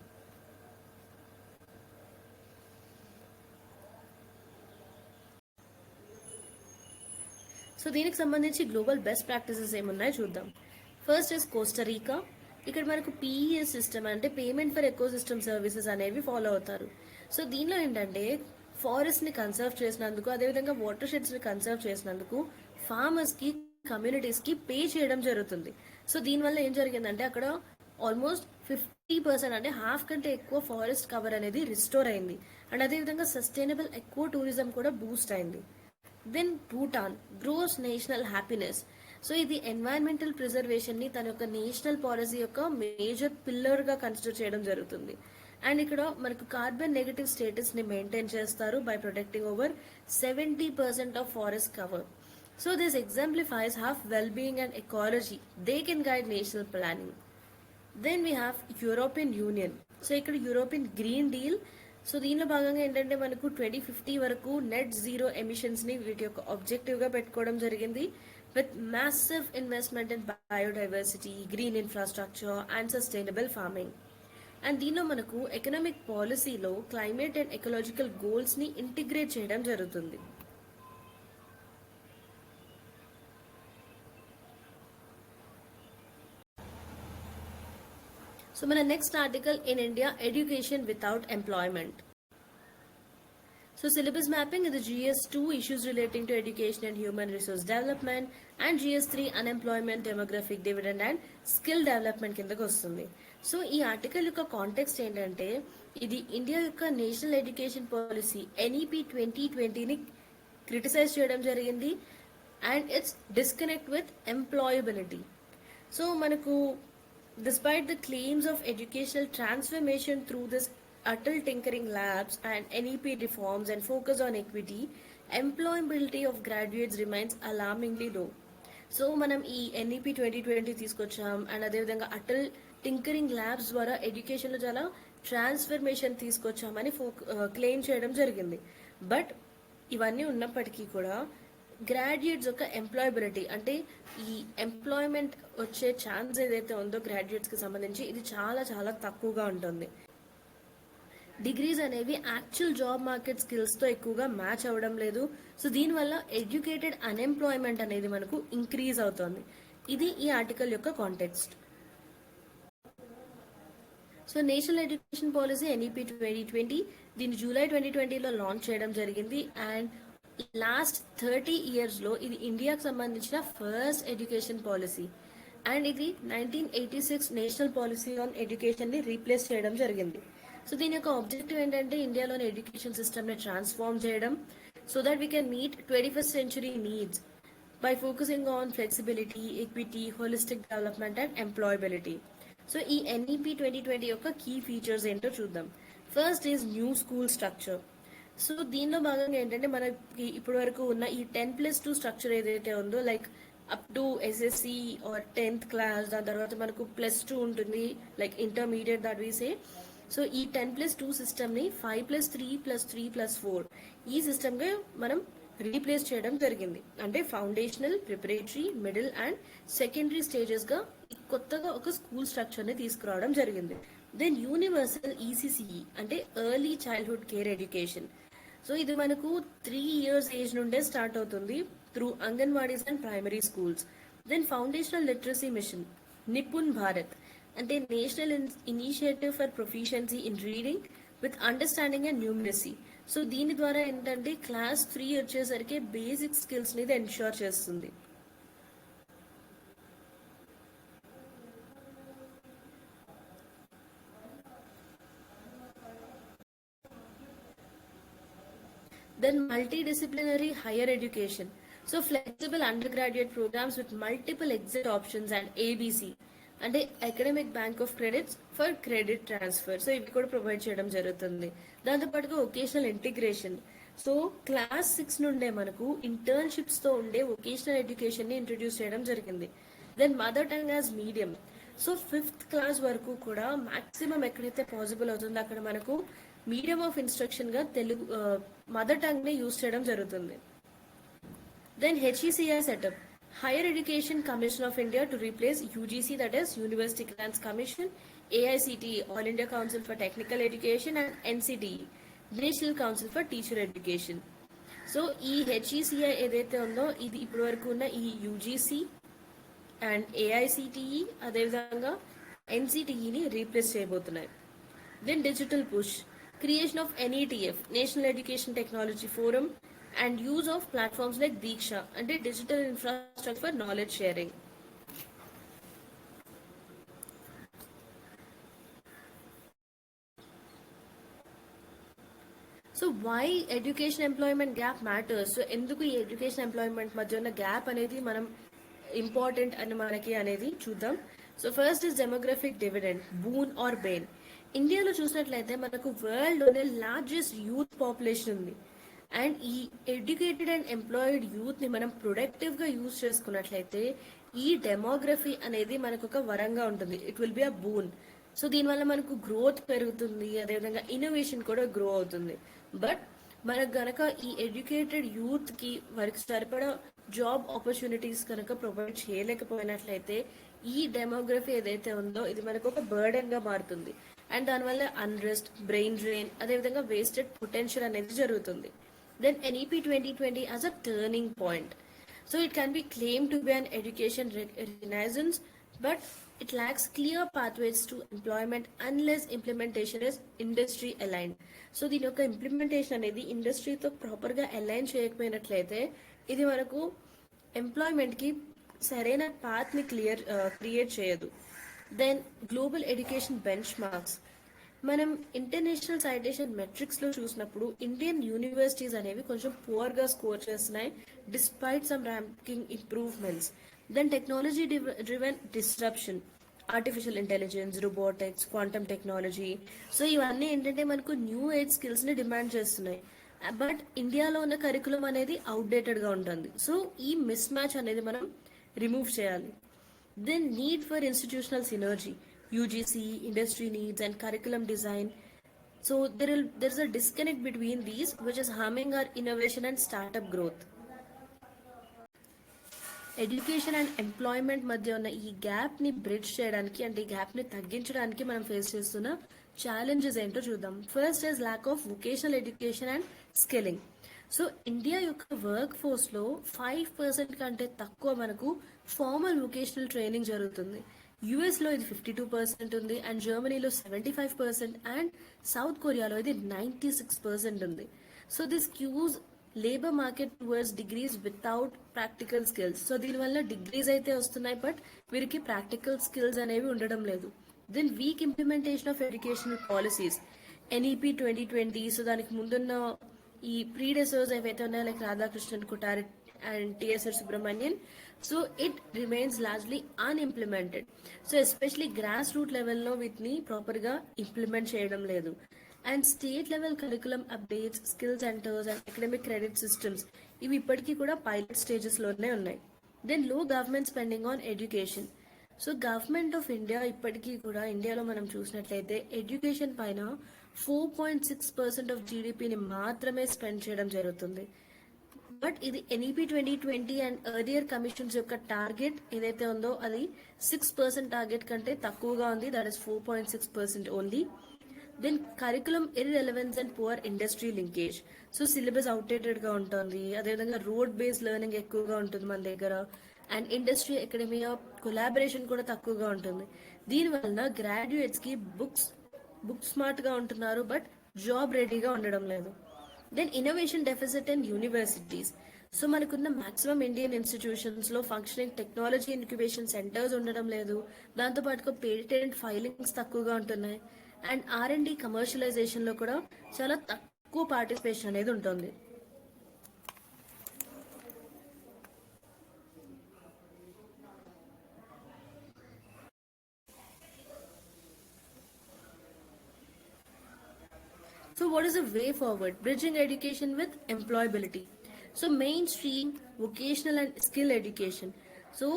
So దీనికి సంబంధించి గ్లోబల్ బెస్ట్ ప్రాక్టీసెస్ ఏమున్నాయో చూద్దాం. First is Costa Rica. ఇక్కడ మనకు పిఈఎస్ సిస్టమ్ అంటే payment for ecosystem services అనేవి ఫాలో అవుతారు. సో దీనిలో ఏంటంటే ఫారెస్ట్ని కన్సర్వ్ చేసినందుకు, అదేవిధంగా వాటర్ షెడ్స్ని కన్సర్వ్ చేసినందుకు ఫార్మర్స్కి, కమ్యూనిటీస్కి పే చేయడం జరుగుతుంది. సో దీనివల్ల ఏం జరిగిందంటే అక్కడ ఆల్మోస్ట్ 50% అంటే హాఫ్ కంటే ఎక్కువ ఫారెస్ట్ కవర్ అనేది రిస్టోర్ అయింది. అండ్ అదేవిధంగా సస్టైనబుల్ ఎక్కువ టూరిజం కూడా బూస్ట్ అయింది. Then Bhutan gross national happiness. So ఇది ఎన్వైరన్మెంటల్ ప్రిజర్వేషన్ని తన యొక్క నేషనల్ పాలసీ యొక్క మేజర్ పిల్లర్గా కన్సిడర్ చేయడం జరుగుతుంది. అండ్ ఇక్కడ మనకు కార్బన్ నెగటివ్ స్టేటస్ని మెయింటైన్ చేస్తారు by protecting over 70% of forest cover. So this exemplifies how wellbeing and ecology they can guide national planning. Then we have European Union. So ఇక్కడ European green deal. So దీనిలో భాగంగా ఏంటంటే మనకు 2050 వరకు net zero ఎమిషన్స్ని వీటి యొక్క ఆబ్జెక్టివ్గా పెట్టుకోవడం జరిగింది with massive investment in biodiversity, green infrastructure and sustainable farming. And దీనిలో మనకు ఎకనామిక్ పాలసీలో క్లైమేట్ అండ్ ఎకలాజికల్ గోల్స్ని ఇంటిగ్రేట్ చేయడం జరుగుతుంది. సో మన next article in India education without employment. So syllabus mapping ఇది GS2 issues relating to education and human resource development and GS3 unemployment, demographic dividend and skill development కిందకు వస్తుంది. So ఈ article యొక్క context ఏంటంటే ఇది India యొక్క national education policy NEP 2020ని criticize చేయడం జరిగింది and its disconnect with employability. So మనకు despite the claims of educational transformation through this Atal Tinkering Labs and NEP reforms and focus on equity, employability of graduates remains alarmingly low. So మనం ఈ NEP 2020 తీసుకొచ్చాం and అదేవిధంగా Atal tinkering labs ద్వారా ఎడ్యుకేషన్లో చాలా transformation తీసుకొచ్చామని claim చేయడం జరిగింది. But ఇవన్నీ ఉన్నప్పటికీ కూడా గ్రాడ్యుయేట్స్ యొక్క ఎంప్లాయబిలిటీ అంటే ఈ ఎంప్లాయ్మెంట్ వచ్చే ఛాన్స్ ఏదైతే ఉందో గ్రాడ్యుయేట్స్కి సంబంధించి ఇది చాలా చాలా తక్కువగా ఉంటుంది. డిగ్రీస్ అనేవి యాక్చువల్ జాబ్ మార్కెట్ స్కిల్స్తో ఎక్కువగా మ్యాచ్ అవ్వడం లేదు. సో దీనివల్ల ఎడ్యుకేటెడ్ అన్ఎంప్లాయ్మెంట్ అనేది మనకు ఇంక్రీజ్ అవుతుంది. ఇది ఈ ఆర్టికల్ యొక్క context. So national education policy NEP 2020 దీన్ని జూలై 2020లో లాంచ్ చేయడం జరిగింది అండ్ లాస్ట్ 30 yearsలో ఇది ఇండియాకు సంబంధించిన ఫస్ట్ ఎడ్యుకేషన్ పాలసీ అండ్ ఇది 1986 నేషనల్ పాలసీ ఆన్ ఎడ్యుకేషన్ని రీప్లేస్ చేయడం జరిగింది. సో దీని యొక్క ఆబ్జెక్టివ్ ఏంటంటే ఇండియాలోని ఎడ్యుకేషన్ సిస్టమ్ని ట్రాన్స్ఫార్మ్ చేయడం so that we can meet 21st century needs by focusing on flexibility, equity, holistic development and employability. So ఈ NEP 2020 యొక్క కీ ఫీచర్స్ ఏంటో చూద్దాం. First is new school structure. So దీనిలో భాగంగా ఏంటంటే మనకి ఇప్పటి వరకు ఉన్న ఈ 10+2 స్ట్రక్చర్ ఏదైతే ఉందో like up to SSC or 10th class, దాని తర్వాత మనకు +2 ఉంటుంది like intermediate that we say. So ఈ 10+2 సిస్టమ్ని 5+3+3+4 ఈ సిస్టమ్గా మనం రీప్లేస్ చేయడం జరిగింది. అంటే foundational, preparatory, middle and secondary స్టేజెస్గా కొత్తగా ఒక స్కూల్ స్ట్రక్చర్ని తీసుకురావడం జరిగింది. దెన్ యూనివర్సల్ ECCE అంటే early childhood care education. So ఇది మనకు 3 years ఏజ్ నుండే స్టార్ట్ అవుతుంది through anganwadis and primary schools. Then foundational literacy mission Nipun Bharat అంటే national initiative for proficiency in reading, with understanding and numeracy. So దీని ద్వారా ఏంటంటే క్లాస్ 3 వచ్చేసరికి బేసిక్ స్కిల్స్ని ఇది ఎన్షూర్ చేస్తుంది. Then multidisciplinary higher education. So flexible undergraduate programs with multiple exit options and ABC అంటే academic bank of credits for credit transfer. So ఇవి కూడా ప్రొవైడ్ చేయడం జరుగుతుంది. దాంతోపాటుగా వొకేషనల్ ఇంటిగ్రేషన్. సో క్లాస్ 6 నుండే మనకు ఇంటర్న్షిప్స్తో ఉండే వొకేషనల్ ఎడ్యుకేషన్ని ఇంట్రడ్యూస్ చేయడం జరిగింది. Then mother tongue as medium. So 5th class వరకు కూడా మాక్సిమం ఎక్కడైతే పాసిబుల్ అవుతుందో అక్కడ మనకు మీడియం ఆఫ్ ఇన్స్ట్రక్షన్గా తెలుగు మదర్ టంగ్ని యూజ్ చేయడం జరుగుతుంది. Then HECI setup, Higher Education Commission of India to replace UGC, that is University Grants Commission, AICTE, All India Council for Technical Education, and NCTE, National Council for Teacher Education. So ఈ హెచ్ఈసిఐ ఏదైతే ఉందో ఇది ఇప్పటి వరకు ఉన్న ఈ UGC and AICTE అదేవిధంగా ఎన్సిటిఈని రీప్లేస్ చేయబోతున్నాయి. Then digital push, creation of NETF, national education technology forum, and use of platforms like Diksha and digital infrastructure for knowledge sharing. So why education employment gap matters? So ఎందుకు ఈ education employment మధ్య ఉన్న gap అనేది మనం important అని మనకి అనేది చూద్దాం. So first is demographic dividend, boon or bane. ఇండియాలో చూసినట్లయితే మనకు వరల్డ్లోనే లార్జెస్ట్ యూత్ పాపులేషన్ ఉంది. అండ్ ఈ ఎడ్యుకేటెడ్ అండ్ ఎంప్లాయిడ్ యూత్ని మనం ప్రొడక్టివ్గా యూజ్ చేసుకున్నట్లయితే ఈ డెమోగ్రఫీ అనేది మనకు ఒక వరంగా ఉంటుంది. It will be a boon. So దీనివల్ల మనకు గ్రోత్ పెరుగుతుంది, అదేవిధంగా ఇన్నోవేషన్ కూడా గ్రో అవుతుంది. బట్ మనకు గనక ఈ ఎడ్యుకేటెడ్ యూత్కి వారికి సరిపడా జాబ్ ఆపర్చునిటీస్ కనుక ప్రొవైడ్ చేయలేకపోయినట్లయితే ఈ డెమోగ్రఫీ ఏదైతే ఉందో ఇది మనకు ఒక బర్డెన్గా మారుతుంది. అండ్ దానివల్ల అన్రెస్ట్, బ్రెయిన్ డ్రెయిన్, అదేవిధంగా వేస్టెడ్ పొటెన్షియల్ అనేది జరుగుతుంది. Then NEP 2020 as a turning point. So it can be claimed to be an education renaissance, but it lacks clear pathways to employment unless implementation is industry aligned. So దీని యొక్క implementation అనేది ఇండస్ట్రీతో ప్రాపర్గా align చేయకపోయినట్లయితే ఇది మనకు ఎంప్లాయ్మెంట్కి సరైన పాత్ని create చేయదు. Then global education benchmarks. మనం ఇంటర్నేషనల్ సైటేషన్ మెట్రిక్స్లో చూసినప్పుడు ఇండియన్ యూనివర్సిటీస్ అనేవి కొంచెం పువర్గా స్కోర్ చేస్తున్నాయి despite some ranking improvements. Then technology driven disruption, artificial intelligence, robotics, quantum technology. So ఇవన్నీ ఏంటంటే మనకు న్యూ ఏజ్ స్కిల్స్ని డిమాండ్ చేస్తున్నాయి. బట్ ఇండియాలో ఉన్న కరికులం అనేది అవుట్డేటెడ్గా ఉంటుంది. సో ఈ మిస్ మ్యాచ్ అనేది మనం రిమూవ్ చేయాలి. Then need for institutional synergy, UGC, industry needs, and curriculum design. So there's a disconnect between these, which is harming our innovation and startup growth. Education and employment మధ్య ఉన్న ఈ గ్యాప్ని bridge చేయడానికి అంటే ఈ గ్యాప్ని తగ్గించడానికి మనం ఫేస్ చేస్తున్న ఛాలెంజెస్ ఏంటో చూద్దాం. First is lack of vocational education and skilling. So India యొక్క వర్క్ ఫోర్స్లో 5% కంటే తక్కువ మనకు ఫార్మల్ వొకేషనల్ ట్రైనింగ్ జరుగుతుంది. యుఎస్లో ఇది 52% ఉంది, అండ్ జర్మనీలో 75%, అండ్ సౌత్ కొరియాలో ఇది 96% ఉంది. So this skews labour market towards degrees without practical skills. So దీనివల్ల డిగ్రీస్ అయితే వస్తున్నాయి, బట్ వీరికి ప్రాక్టికల్ స్కిల్స్ అనేవి ఉండడం లేదు. Then weak implementation of educational policies, NEP 2020. So దానికి ముందున్న ఈ ప్రీడెసర్స్ ఏవైతే ఉన్నాయో like Radhakrishnan Kothari and TSR Subramanian, so it remains largely unimplemented. So especially grassroots level లో వీటిని ప్రాపర్గా ఇంప్లిమెంట్ చేయడం లేదు. And state level curriculum updates, skill centres and academic credit systems ఇవి ఇప్పటికీ కూడా పైలట్ స్టేజెస్లోనే ఉన్నాయి. దెన్ లో government spending on education. So government of India ఇప్పటికీ కూడా ఇండియాలో మనం చూసినట్లయితే ఎడ్యుకేషన్ పైన 4.6% ఆఫ్ జీడిపిని మాత్రమే స్పెండ్ చేయడం జరుగుతుంది. బట్ ఇది NEP 2020 అండ్ ఎర్లియర్ కమిషన్స్ యొక్క టార్గెట్ ఏదైతే ఉందో అది 6% టార్గెట్ కంటే తక్కువగా ఉంది. That is 4.6% only. Then curriculum irrelevance and poor industry linkage. So syllabus అవుట్డేటెడ్గా ఉంటుంది, అదేవిధంగా రోడ్ బేస్డ్ లెర్నింగ్ ఎక్కువగా ఉంటుంది మన దగ్గర, అండ్ ఇండస్ట్రీ అకాడమియా కొలాబరేషన్ కూడా తక్కువగా ఉంటుంది. దీనివల్ల గ్రాడ్యుయేట్స్కి బుక్ స్మార్ట్గా ఉంటున్నారు, బట్ జాబ్ రెడీగా ఉండడం లేదు. Then innovation deficit in universities. So మనకున్న మాక్సిమం ఇండియన్ ఇన్స్టిట్యూషన్స్లో ఫంక్షనింగ్ టెక్నాలజీ ఇంక్యుబేషన్ సెంటర్స్ ఉండడం లేదు. దాంతోపాటుగా పేటెంట్ ఫైలింగ్స్ తక్కువగా ఉంటున్నాయి. అండ్ R&D కమర్షియలైజేషన్లో కూడా చాలా తక్కువ పార్టిసిపేషన్ అనేది ఉంటుంది. So, what is the way forward? Bridging education with employability. So, mainstream vocational and skill education. So,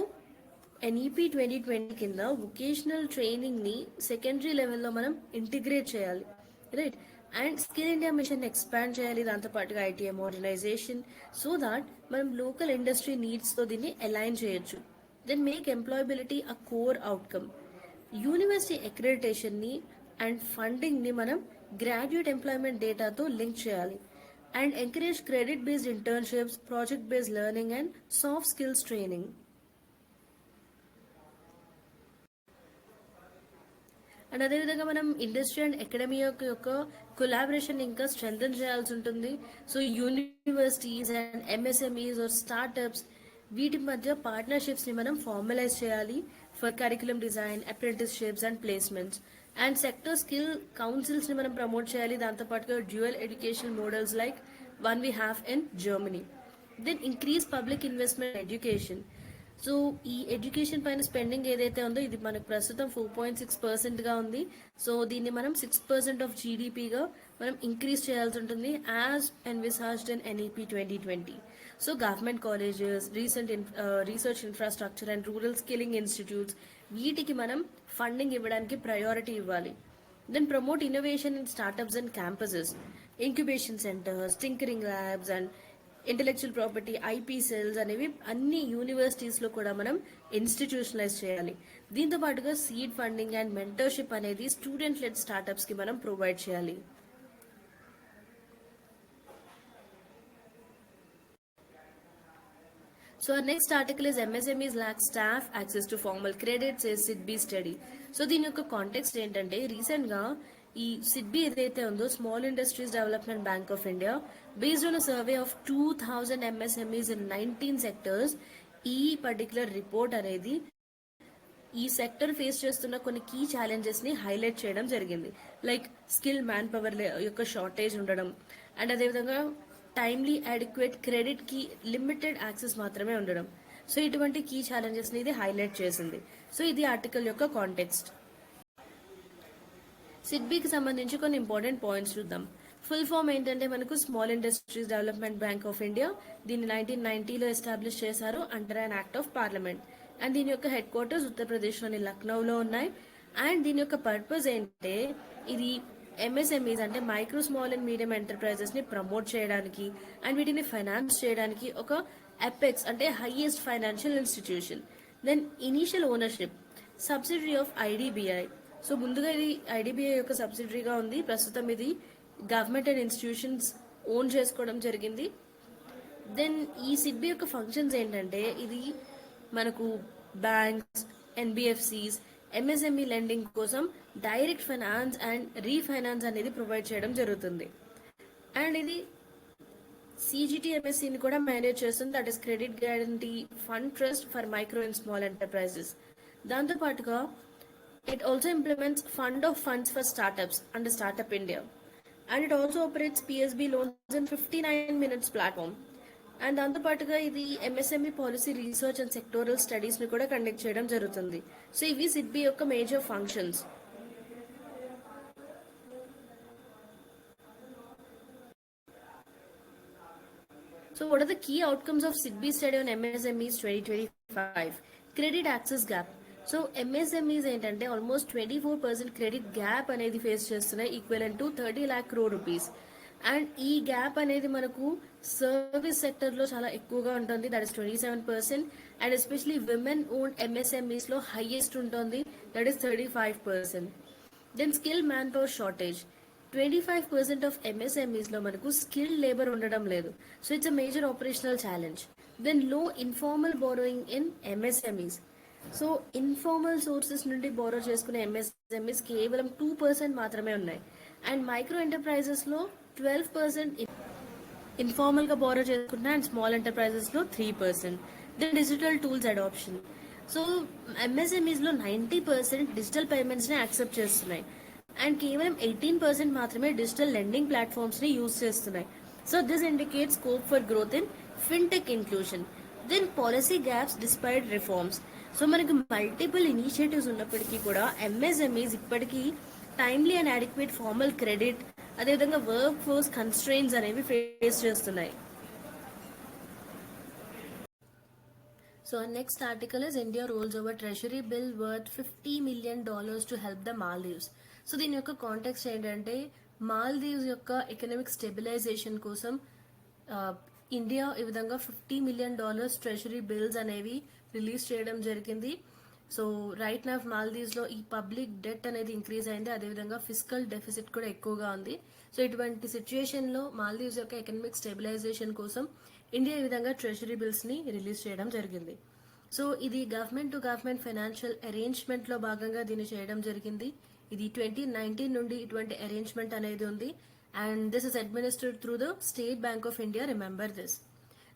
NEP 2020 కింద వొకేషనల్ ట్రైనింగ్ని సెకండరీ లెవెల్లో మనం ఇంటిగ్రేట్ చేయాలి, right? And skill India mission expand చేయాలి, దాంతోపాటుగా ITI మోడర్నైజేషన్, సో దాట్ మనం local industry నీడ్స్తో దీన్ని align చేయొచ్చు. Then make employability a core outcome. University అక్రెడిటేషన్ని అండ్ ఫండింగ్ని మనం గ్రాడ్యుయేట్ ఎంప్లాయ్మెంట్ డేటాతో లింక్ చేయాలి. And encourage credit based internships, project based learning and soft skills training. And అదేవిధంగా మనం ఇండస్ట్రీ అండ్ అకాడమీ యొక్క కొలాబరేషన్ ఇంకా స్ట్రెంథన్ చేయాల్సి ఉంటుంది. So universities and MSMEs or startups, వీటి మధ్య పార్ట్నర్షిప్స్ని మనం ఫార్మలైజ్ చేయాలి for curriculum design, apprenticeships and placements. And sector skill కౌన్సిల్స్ని మనం ప్రమోట్ చేయాలి, దాంతోపాటుగా dual education models like one we have in Germany. Then increase public investment education. So ఈ ఎడ్యుకేషన్ పైన స్పెండింగ్ ఏదైతే ఉందో ఇది మనకు ప్రస్తుతం 4.6%గా ఉంది. సో దీన్ని మనం 6% ఆఫ్ జీడిపిగా మనం ఇంక్రీజ్ చేయాల్సి ఉంటుంది as envisaged in NEP 2020. So government colleges, research infrastructure and rural skilling institutes, వీటికి మనం ఫండింగ్ ఇవ్వడానికి ప్రయారిటీ ఇవ్వాలి. Then promote innovation in startups and campuses, incubation centres, tinkering labs and intellectual property IP cells అనేవి అన్ని యూనివర్సిటీస్లో కూడా మనం institutionalise చేయాలి. దీంతో పాటుగా సీడ్ ఫండింగ్ అండ్ మెంటర్షిప్ అనేది స్టూడెంట్ లెడ్ స్టార్టప్స్కి మనం ప్రొవైడ్ చేయాలి. So our next article is MSMEs lack staff access to formal credit, says SIDBI study. So దీని యొక్క కాంటెక్స్ట్ ఏంటంటే, రీసెంట్గా ఈ SIDBI ఏదైతే ఉందో small industries development bank of India, based on a survey of 2000 MSMEs in 19 sectors, ఈ particular report అనేది ఈ సెక్టర్ ఫేస్ చేస్తున్న కొన్ని కీ ఛాలెంజెస్ని హైలైట్ చేయడం జరిగింది. లైక్ స్కిల్ మ్యాన్ పవర్ యొక్క షార్టేజ్ ఉండడం, అండ్ అదేవిధంగా టైమ్లీ అడిక్వేట్ క్రెడిట్కి లిమిటెడ్ యాక్సెస్ మాత్రమే ఉండడం. సో ఇటువంటి కీ ఛాలెంజెస్ని ఇది హైలైట్ చేసింది. సో ఇది ఆర్టికల్ యొక్క కాంటెక్స్ట్. సిడ్బీకి సంబంధించి కొన్ని ఇంపార్టెంట్ పాయింట్స్ చూద్దాం. ఫుల్ ఫామ్ ఏంటంటే మనకు small industries development bank of India. దీన్ని 1990లో ఎస్టాబ్లిష్ చేశారు under an act of parliament. And దీని యొక్క హెడ్ క్వార్టర్స్ ఉత్తరప్రదేశ్లోని లక్నోలో ఉన్నాయి. అండ్ దీని యొక్క పర్పస్ ఏంటంటే, ఇది MSMEs అంటే మైక్రో స్మాల్ అండ్ మీడియం ఎంటర్ప్రైజెస్ని ప్రమోట్ చేయడానికి అండ్ వీటిని ఫైనాన్స్ చేయడానికి ఒక అపెక్స్ అంటే highest financial institution. Then initial ownership, subsidiary of IDBI. So ముందుగా ఇది IDBI యొక్క సబ్సిడరీగా ఉంది, ప్రస్తుతం ఇది గవర్నమెంట్ అండ్ ఇన్స్టిట్యూషన్స్ ఓన్ చేసుకోవడం జరిగింది. దెన్ ఈ సిడ్బీ యొక్క ఫంక్షన్స్ ఏంటంటే, ఇది మనకు బ్యాంక్స్, NBFCs, MSME లెండింగ్ కోసం డైరెక్ట్ ఫైనాన్స్ అండ్ రీఫైనాన్స్ అనేది ప్రొవైడ్ చేయడం జరుగుతుంది. అండ్ ఇది CGTMSCని కూడా మేనేజ్ చేస్తుంది, that is credit guarantee fund trust for micro and small enterprises. దాంతోపాటుగా it also implements fund of funds for startups and startup India. And it also operates PSB loans in 59 minutes platform. And దాంతోపాటుగా ఇది MSME policy research and sectoral స్టడీస్ని కూడా conduct చేయడం జరుగుతుంది. So ఇవి సిడ్బీ యొక్క major functions. So what are the key outcomes of SIDBI study on MSMEs 2025? Credit access gap. So MSMEs ఏంటంటే almost 24% credit gap అనేది ఫేస్ చేస్తున్నాయి, equivalent to 30 lakh crore rupees. And ఈ గ్యాప్ అనేది మనకు సర్వీస్ సెక్టర్లో చాలా ఎక్కువగా ఉంటుంది, that is 27%. And especially women own MSMEస్లో హైయెస్ట్ ఉంటుంది, that is 35%. Then skill manpower shortage, 25% of MSMEస్లో మనకు స్కిల్ లేబర్ ఉండడం లేదు. So it's a major operational challenge. Then low informal borrowing in MSMEs. So informal sources నుండి borrow చేసుకునే MSMEs కేవలం 2% మాత్రమే ఉన్నాయి. అండ్ మైక్రో ఎంటర్ప్రైజెస్లో 12% ఇన్ఫార్మల్గా బారో చేసుకుంటున్నా అండ్ స్మాల్ ఎంటర్ప్రైజెస్లో 3%. Then digital tools adoption. So ఎంఎస్ఎంఈస్లో 90% డిజిటల్ పేమెంట్స్ని యాక్సెప్ట్ చేస్తున్నాయి అండ్ కేవలం 18% మాత్రమే డిజిటల్ లెండింగ్ ప్లాట్ఫామ్స్ని యూజ్ చేస్తున్నాయి. So this indicates scope for growth in fintech inclusion. Then policy gaps despite reforms. So మనకి మల్టిపుల్ ఇనిషియేటివ్స్ ఉన్నప్పటికీ కూడా ఎంఎస్ఎంఈస్ ఇప్పటికీ timely and adequate formal credit అదేవిధంగా వర్క్ ఫోర్స్ కన్స్ట్రెయిన్స్ అనేవి ఫేస్ చేస్తున్నాయి. So next article is India rolls over treasury bill worth $50 million to help the Maldives. So దీని యొక్క context ఏంటంటే మాల్దీవ్స్ యొక్క ఎకనామిక్ స్టెబిలైజేషన్ కోసం ఇండియా ఈ విధంగా $50 million ట్రెషరీ బిల్స్ అనేవి రిలీజ్ చేయడం జరిగింది. సో రైట్ నా మాల్దీవ్స్ లో ఈ పబ్లిక్ డెట్ అనేది ఇంక్రీజ్ అయింది, అదేవిధంగా ఫిజికల్ డెఫిసిట్ కూడా ఎక్కువగా ఉంది. సో ఇటువంటి సిచ్యుయేషన్ లో మాల్దీవ్స్ యొక్క ఎకనామిక్ స్టెబిలైజేషన్ కోసం ఇండియా ఈ విధంగా ట్రెషరీ బిల్స్ ని రిలీజ్ చేయడం జరిగింది. సో ఇది government to government financial arrangement లో భాగంగా దీన్ని చేయడం జరిగింది. ఇది 2019 నుండి ఇటువంటి అరేంజ్మెంట్ అనేది ఉంది and this is administered through the State Bank of India. Remember this.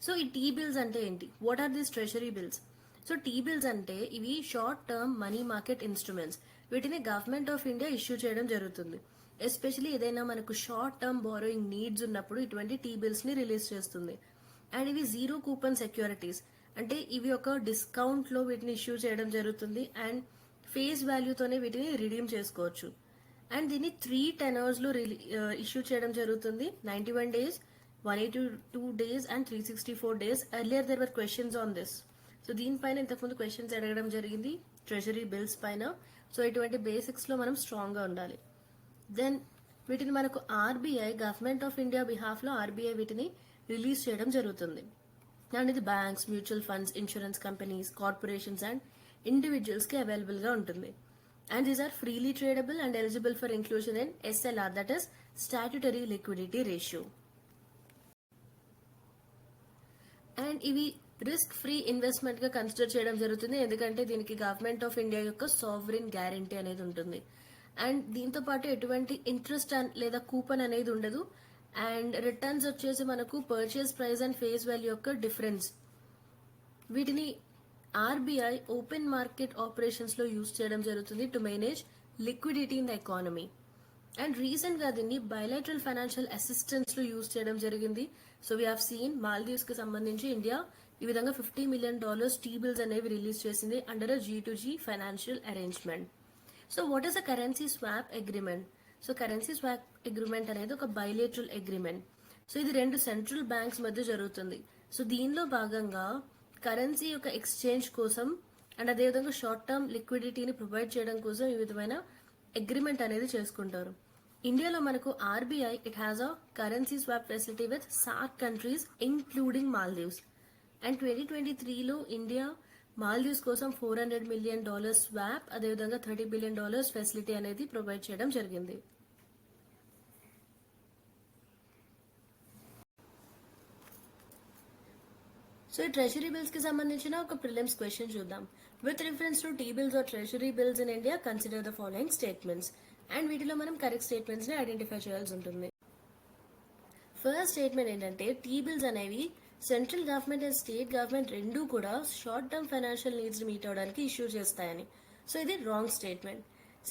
So ఈ టీ బిల్స్ అంటే ఏంటి? What are these treasury bills? So T bills అంటే ఇవి short term money market instruments. వీటిని గవర్నమెంట్ ఆఫ్ ఇండియా ఇష్యూ చేయడం జరుగుతుంది. Especially ఏదైనా మనకు షార్ట్ టర్మ్ బారోయింగ్ నీడ్స్ ఉన్నప్పుడు ఇటువంటి టీ బిల్స్ ని రిలీజ్ చేస్తుంది. అండ్ ఇవి జీరో కూపన్ సెక్యూరిటీస్, అంటే ఇవి ఒక డిస్కౌంట్ లో వీటిని ఇష్యూ చేయడం జరుగుతుంది అండ్ ఫేస్ వాల్యూతోనే వీటిని రిడీమ్ చేసుకోవచ్చు. అండ్ దీన్ని 3 tenors లో ఇష్యూ చేయడం జరుగుతుంది. 91 days, 182 days and 364 days. Earlier there were questions on this. So దీనిపైన ఇంతకుముందు క్వశ్చన్స్ అడగడం జరిగింది ట్రెజరీ బిల్స్ పైన. సో ఇటువంటి బేసిక్స్ లో మనం స్ట్రాంగ్ గా ఉండాలి. దెన్ వీటిని మనకు RBI, government of India behalf లో ఆర్బీఐ వీటిని రిలీజ్ చేయడం జరుగుతుంది. అండ్ ఇది banks, mutual funds, insurance companies, corporations and individuals కి అవైలబుల్ గా ఉంటుంది. And these are freely tradable and eligible for inclusion in SLR, that is statutory liquidity ratio. And ఇవి risk free investment గా consider చేయడం జరుగుతుంది, ఎందుకంటే దీనికి గవర్నమెంట్ ఆఫ్ ఇండియా యొక్క సావరిన్ గ్యారంటీ అనేది ఉంటుంది. అండ్ దీంతో పాటు ఎటువంటి ఇంట్రెస్ట్ లేదా కూపన్ అనేది ఉండదు. అండ్ రిటర్న్స్ వచ్చేసి మనకు purchase price and face value యొక్క డిఫరెన్స్. వీటిని ఆర్బీఐ ఓపెన్ మార్కెట్ ఆపరేషన్స్ లో యూజ్ చేయడం జరుగుతుంది to manage liquidity in the economy. And recent గా దీన్ని బయలాటరల్ ఫైనాన్షియల్ అసిస్టెన్స్ లో యూజ్ చేయడం జరిగింది. So we have seen Maldives కి సంబంధించి ఇండియా ఈ విధంగా $50 million టీ బిల్స్ అనేవి రిలీజ్ చేసింది under G2G financial arrangement. So what is a currency swap agreement? So currency swap agreement అనేది ఒక బైలేటరల్ అగ్రిమెంట్. సో ఇది 2 సెంట్రల్ బ్యాంక్స్ మధ్య జరుగుతుంది. సో దీనిలో భాగంగా కరెన్సీ యొక్క ఎక్స్చేంజ్ కోసం అండ్ అదేవిధంగా షార్ట్ టర్మ్ లిక్విడిటీని ప్రొవైడ్ చేయడం కోసం ఈ విధమైన అగ్రిమెంట్ అనేది చేసుకుంటారు. ఇండియాలో మనకు RBI it has a currency swap facility with SAARC countries including Maldives. And 2023లో ఇండియా మాల్దీవ్స్ కోసం $400 million స్వాప్, అదేవిధంగా $30 billion ఫెసిలిటీ అనేది ప్రొవైడ్ చేయడం జరిగింది. సో ఈ ట్రెషరీ బిల్స్ కి సంబంధించిన ఒక ప్రిలిమ్స్ క్వశ్చన్ చూద్దాం. With reference to T bills or treasury bills in India consider the following statements. And వీటిలో మనం కరెక్ట్ స్టేట్మెంట్స్ ని ఐడెంటిఫై చేయాల్సి ఉంటుంది. ఫస్ట్ స్టేట్మెంట్ ఏంటంటే టీ బిల్స్ అనేవి central government and state government రెండూ కూడా short term financial needs meet అవడానికి ఇష్యూ చేస్తాయని. సో ఇది రాంగ్ స్టేట్మెంట్.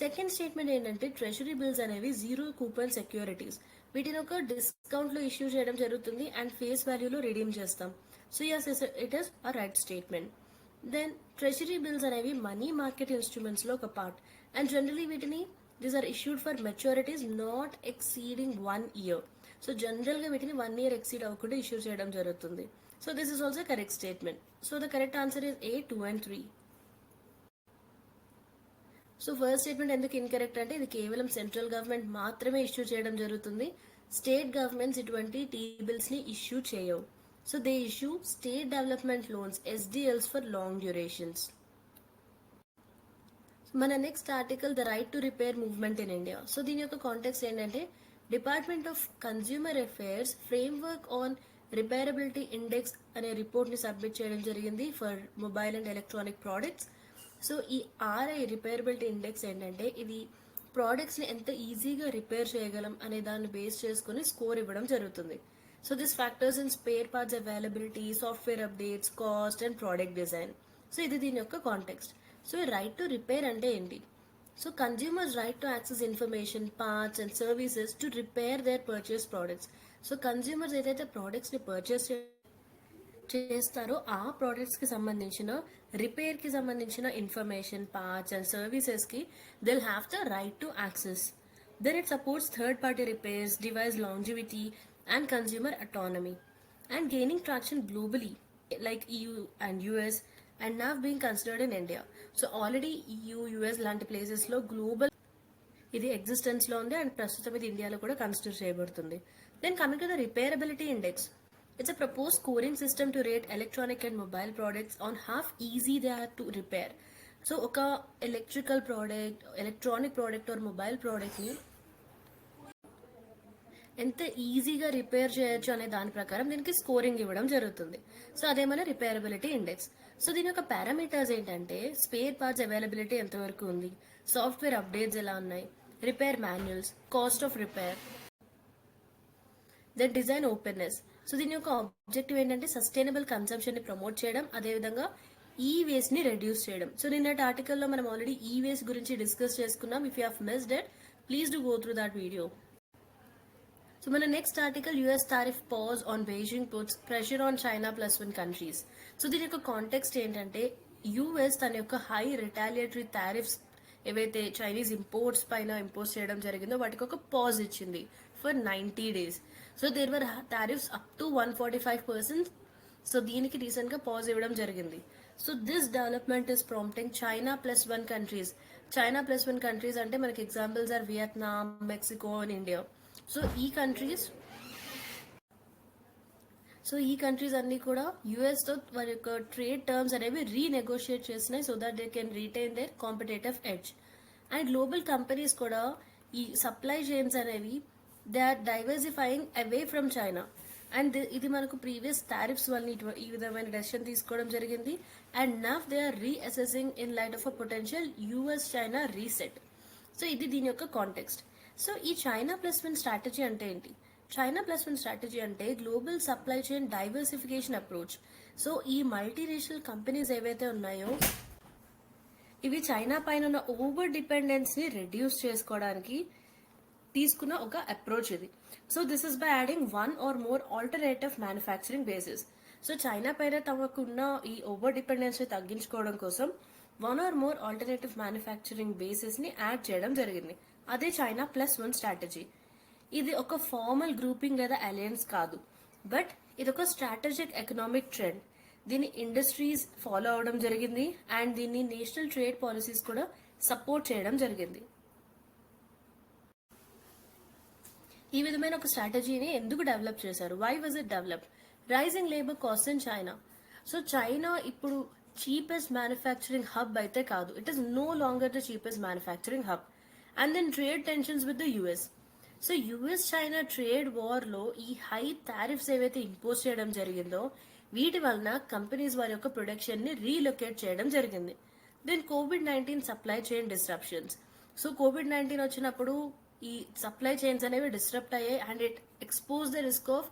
సెకండ్ స్టేట్మెంట్ ఏంటంటే ట్రెషరీ బిల్స్ అనేవి జీరో కూపన్ సెక్యూరిటీస్. వీటిని ఒక డిస్కౌంట్ లో ఇష్యూ చేయడం జరుగుతుంది అండ్ ఫేస్ వాల్యూలో రిడీమ్ చేస్తాం. So yes, it is a right statement. Then treasury bills అనేవి మనీ మార్కెట్ ఇన్స్ట్రుమెంట్స్ లో ఒక పార్ట్ అండ్ జనరలీ వీటిని these are issued for maturities not exceeding 1 year. So general గా వీటిని 1 year ఎక్సీడ్ అవ్వకుండా issue చేయడం జరుగుతుంది. So this is also correct statement. So the correct answer is A, 2 and 3. So first statement ఎందుకు incorrect అంటే ఇది కేవలం సెంట్రల్ గవర్నమెంట్ మాత్రమే ఇష్యూ చేయడం జరుగుతుంది. స్టేట్ గవర్నమెంట్స్ ఇటువంటి టీ బిల్స్ ని ఇష్యూ చేయవు. So they issue state development loans, SDLs for long durations. మన next article the right to repair movement in India. So దీని యొక్క కాంటెక్స్ట్ ఏంటంటే department of consumer affairs framework on repairability index అనే report ని submit చేయడం జరిగింది for mobile and electronic products. So ఈ RI repairability index ఏంటంటే ఇది ప్రోడక్ట్స్ని ఎంత ఈజీగా రిపేర్ చేయగలం అనే దాన్ని బేస్ చేసుకుని స్కోర్ ఇవ్వడం జరుగుతుంది. So this factors in spare parts availability, software updates, cost and product design. So ఇది దీని యొక్క కాంటెక్స్ట్. సో ఈ రైట్ టు రిపేర్ అంటే ఏంటి? So consumers right to access information, parts and services to repair their purchase products. So consumers ఏదైతే ప్రోడక్ట్స్ని purchase చేస్తారో ఆ ప్రోడక్ట్స్కి సంబంధించిన రిపేర్కి సంబంధించిన ఇన్ఫర్మేషన్, పార్ట్స్ అండ్ సర్వీసెస్కి they'll have the right to access. Then it supports third-party repairs, device longevity, and consumer autonomy, and gaining traction globally, like EU and US, and now being considered in India. So already EU, US లాంటి places లో global ఇది existence లో ఉంది and ప్రస్తుతం ఇది ఇండియాలో కూడా consider చేయబడుతుంది. Then coming to the repairability index, it's a propose scoring system to rate electronic and mobile products on how easy they are to repair. So ఒక electrical product, electronic product or mobile ప్రోడక్ట్ని ఎంత ఈజీగా repair చేయొచ్చు అనే దాని ప్రకారం దీనికి scoring ఇవ్వడం జరుగుతుంది. సో అదేమన్నా రిపేరబిలిటీ ఇండెక్స్. సో దీని యొక్క పారామీటర్స్ ఏంటంటే స్పేర్ పార్ట్స్ అవైలబిలిటీ ఎంతవరకు ఉంది, సాఫ్ట్వేర్ అప్డేట్స్ ఎలా ఉన్నాయి, repair manuals, cost of repair, then design openness. So దీని యొక్క ఆబ్జెక్టివ్ ఏంటంటే సస్టైనబుల్ కన్సంప్షన్ ని ప్రమోట్ చేయడం, అదేవిధంగా ఈ వేస్ట్ ని రెడ్యూస్ చేయడం. సో నిన్నటి ఆర్టికల్లో మనం ఆల్రెడీ ఈ వేస్ట్ గురించి డిస్కస్ చేసుకున్నాం. If you have missed it, please do go through that video. So మన next article, US tariff pause on Beijing puts pressure on China +1 countries. So దీని యొక్క కాంటెక్స్ట్ ఏంటంటే యుఎస్ తన యొక్క హై రిటాలియేటరీ టారిఫ్స్ ఏవైతే Chinese imports పైన impose చేయడం జరిగిందో వాటికి ఒక పాజ్ ఇచ్చింది for 90 days. So there were tariffs up to 145%. So దీనికి రీసెంట్ గా పాజ్ ఇవ్వడం జరిగింది. So this development is prompting China +1 countries. China +1 countries అంటే మనకి examples are Vietnam, Mexico and India. So ఈ కంట్రీస్ అన్ని కూడా యుఎస్ తో వారి యొక్క ట్రేడ్ టర్మ్స్ అనేవి రీనెగోషియేట్ చేస్తున్నాయి so that they can retain their competitive edge. And global companies కూడా ఈ సప్లై చైన్స్ అనేవి they are diversifying away from China. And ఇది మనకు ప్రీవియస్ టారిఫ్స్ వల్ల ఈ విధమైన డెసిషన్ తీసుకోవడం జరిగింది. And now they are reassessing in light of a potential US China reset. So ఇది దీని యొక్క కాంటెక్స్ట్. సో ఈ చైనా +1 స్ట్రాటజీ అంటే ఏంటి? చైనా +1 స్ట్రాటజీ అంటే global supply chain diversification approach. So ఈ మల్టీనేషనల్ కంపెనీస్ ఏవైతే ఉన్నాయో ఇవి చైనా పైన ఉన్న ఓవర్ డిపెండెన్స్ ని రెడ్యూస్ చేసుకోవడానికి తీసుకున్న ఒక అప్రోచ్ ఇది. So this is by adding 1 or more alternative manufacturing basis. So China పైన తమకున్న ఈ ఓవర్ డిపెండెన్స్ ని తగ్గించుకోవడం కోసం 1 or more alternative manufacturing bases ని యాడ్ చేయడం జరిగింది. అదే చైనా +1 స్ట్రాటజీ. ఇది ఒక ఫార్మల్ గ్రూపింగ్ లేదా అలయన్స్ కాదు, బట్ ఇది ఒక స్ట్రాటజిక్ ఎకనామిక్ ట్రెండ్. దీన్ని ఇండస్ట్రీస్ ఫాలో అవడం జరిగింది అండ్ దీన్ని నేషనల్ ట్రేడ్ పాలసీస్ కూడా సపోర్ట్ చేయడం జరిగింది. ఈ విధమైన ఒక స్ట్రాటజీని ఎందుకు డెవలప్ చేశారు? Why was it develop? Rising labour cost in China. So China ఇప్పుడు చీపెస్ట్ మ్యానుఫ్యాక్చరింగ్ హబ్ అయితే కాదు, it is no longer the cheapest manufacturing hub. And then trade tensions with the US. So US China trade war లో ఈ high tariffs ఏవైతే impose చేయడం జరిగిందో వీటి వలన కంపెనీస్ వారి యొక్క ప్రొడక్షన్ ని రీలొకేట్ చేయడం జరిగింది. Then COVID-19 supply chain disruptions. So COVID-19 వచ్చినప్పుడు ఈ సప్లై చైన్స్ అనేవి డిస్టర్బ్ అయ్యాయి and it expose the risk of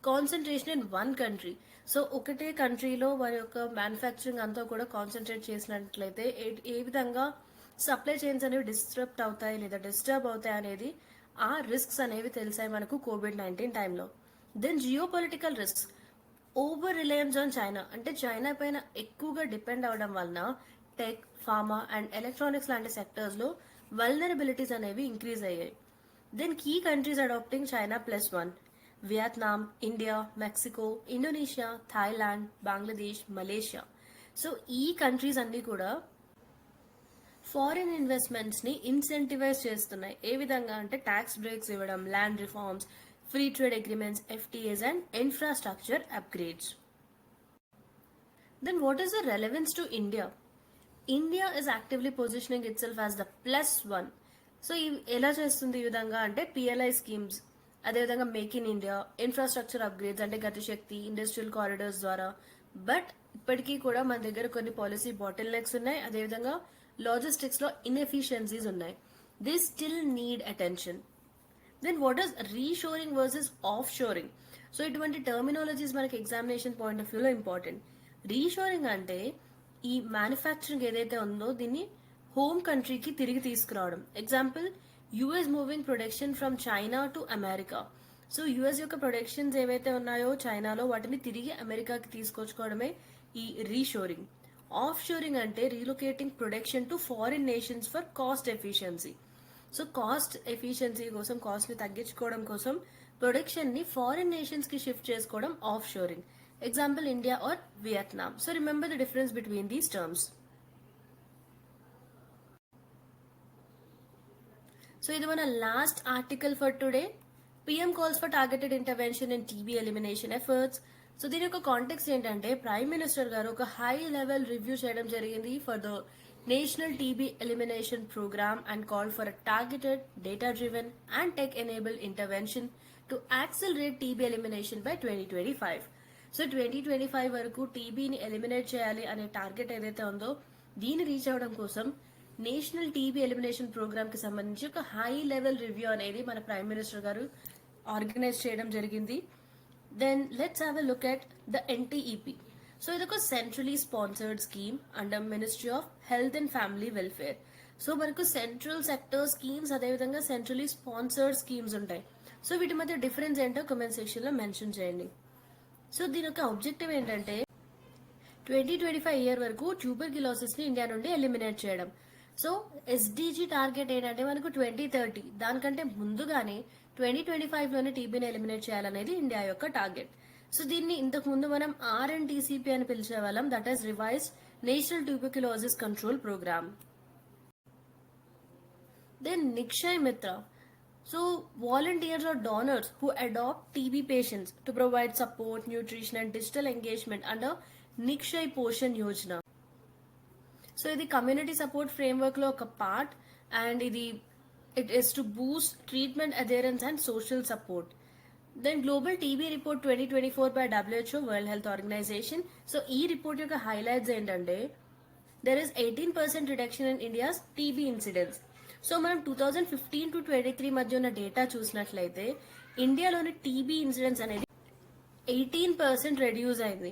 concentration in one country. So ఒకటే కంట్రీలో వారి యొక్క మ్యానుఫ్యాక్చరింగ్ అంతా కూడా కాన్సన్ట్రేట్ చేసినట్లయితే ఏ విధంగా సప్లై చైన్స్ అనేవి డిస్టర్బ్ అవుతాయి లేదా డిస్టర్బ్ అవుతాయి అనేది ఆ రిస్క్స్ అనేవి తెలిసాయి మనకు COVID-19 టైంలో. Then geopolitical risks, over reliance on China, అంటే చైనా పైన ఎక్కువగా డిపెండ్ అవడం వలన టెక్, ఫార్మా అండ్ ఎలక్ట్రానిక్స్ లాంటి సెక్టర్స్ లో వల్నరబిలిటీస్ అనేవి ఇంక్రీజ్ అయ్యాయి. Then key countries adapting China +1, Vietnam, India, Mexico, Indonesia, Thailand, Bangladesh, Malaysia. So ఈ కంట్రీస్ అన్ని కూడా ఫారిన్ ఇన్వెస్ట్మెంట్స్ ని ఇన్సెంటివైజ్ చేస్తున్నాయి. ఏ విధంగా అంటే ట్యాక్స్ బ్రేక్స్ ఇవ్వడం, land reforms, free trade agreements, FTAs and infrastructure upgrades. Then what is the relevance to India? India is actively positioning itself as the +1. So ఎలా చేస్తుంది ఈ విధంగా అంటే PLI స్కీమ్స్, అదేవిధంగా make in India, infrastructure upgrades అంటే గతిశక్తి, industrial corridors ద్వారా. But ఇప్పటికీ కూడా మన దగ్గర కొన్ని పాలసీ బాటిల్ నెక్స్ ఉన్నాయి, అదేవిధంగా లాజిస్టిక్స్ లో ఇన్ఎఫిషియన్సీస్ ఉన్నాయి. they still need attention. Then what is reshoring versus offshoring? So ఇటువంటి టర్మినాలజీస్ మనకి ఎగ్జామినేషన్ పాయింట్ ఆఫ్ వ్యూలో ఇంపార్టెంట్. రీషోరింగ్ అంటే ఈ మ్యానుఫ్యాక్చరింగ్ ఏదైతే ఉందో దీన్ని హోమ్ కంట్రీకి తిరిగి తీసుకురావడం. Example, US moving production from China to America. So US యొక్క ప్రొడక్షన్స్ ఏవైతే ఉన్నాయో చైనాలో వాటిని తిరిగి అమెరికాకి తీసుకొచ్చుకోవడమే ఈ రీషోరింగ్. ఆఫ్ షోరింగ్ అంటే relocating production to foreign nations for cost efficiency. So cost efficiency కోసం, కాస్ట్ ని తగ్గించుకోవడం కోసం ప్రొడక్షన్ ని ఫారిన్ నేషన్స్ కి షిఫ్ట్ చేసుకోవడం offshoring. Example, India or Vietnam. So remember the difference between these terms. So ఇది మన last article for today. PM calls for targeted intervention in TB elimination efforts. So దీని యొక్క context ఏంటంటే, prime minister గారు ఒక high level review చేయడం జరిగింది for the national TB elimination programme and call for a targeted, data driven and tech enabled intervention to accelerate TB elimination by 2025. So 2025 వరకు టీబీని eliminate చేయాలి అనే టార్గెట్ ఏదైతే ఉందో దీన్ని రీచ్ అవ్వడం కోసం నేషనల్ టీబీ ఎలిమినేషన్ ప్రోగ్రామ్ కి సంబంధించి ఒక హై లెవెల్ రివ్యూ అనేది మన ప్రైమ్ మినిస్టర్ గారు ఆర్గనైజ్ చేయడం జరిగింది. Then let's have a look at the NTEP. So ఇది ఒక centrally sponsored scheme under ministry of health and family welfare. So మనకు సెంట్రల్ సెక్టర్ స్కీమ్స్, అదేవిధంగా సెంట్రలీ స్పాన్సర్డ్ స్కీమ్స్ ఉంటాయి. సో వీటి మధ్య డిఫరెన్స్ ఏంటో కమెంట్ సెక్షన్ లో మెన్షన్ చేయండి. సో దీని యొక్క ఆబ్జెక్టివ్ ఏంటంటే 2025 ఇయర్ వరకు ట్యూబర్క్యులోసిస్ ని ఇండియా నుండి ఎలిమినేట్ చేయడం. సో ఎస్డిజి టార్గెట్ ఏంటంటే మనకు 2030, దానికంటే ముందుగానే 2025 లోనే టీబీని ఎలిమినేట్ చేయాలనేది ఇండియా యొక్క టార్గెట్. సో దీన్ని ఇంతకు ముందు మనం RNTCP అని పిలిచేవాళ్ళం, that is revised national tuberculosis control programme. Then Nikshay Mitra. So volunteers or donors who adopt TB patients to provide support, nutrition and digital engagement under Nikshay Poshan Yojana. So ఇది community support framework లో ఒక part and it is to boost treatment adherence and social support. Then Global TB Report 2024 by WHO, World Health Organization. So ఈ report యొక్క highlights ఏంటంటే there is 18% reduction in India's TB incidence. So మనం 2015 to 23 మధ్య ఉన్న data చూసినట్లయితే ఇండియాలోని TB incidence అనేది 18% reduce అయింది.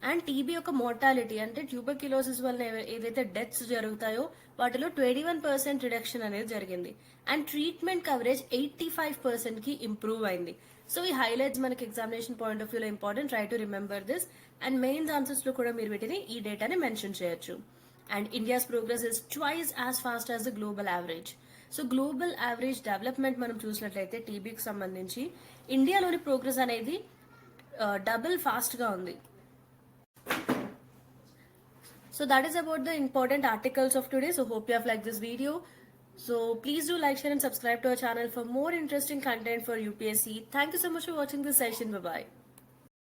అండ్ టీబీ యొక్క మోర్టాలిటీ అంటే ట్యూబర్క్యులోసిస్ వల్ల ఏదైతే డెత్స్ జరుగుతాయో వాటిలో 21% రిడక్షన్ అనేది జరిగింది. అండ్ ట్రీట్మెంట్ కవరేజ్ 85% కి ఇంప్రూవ్ అయింది. సో ఈ హైలైట్స్ మనకి ఎగ్జామినేషన్ పాయింట్ ఆఫ్ వ్యూలో important. Try to remember this. And mains answers లో కూడా మీరు వీటిని ఈ డేటాని మెన్షన్ చేయొచ్చు. And India's progress is twice as fast as the global average. So global average development మనం చూసినట్లయితే టీబీకి సంబంధించి ఇండియాలోని ప్రోగ్రెస్ అనేది డబుల్ ఫాస్ట్ గా ఉంది. So that is about the important articles of today. So hope you have liked this video. So please do like, share and subscribe to our channel for more interesting content for UPSC. Thank you so much for watching this session. Bye bye.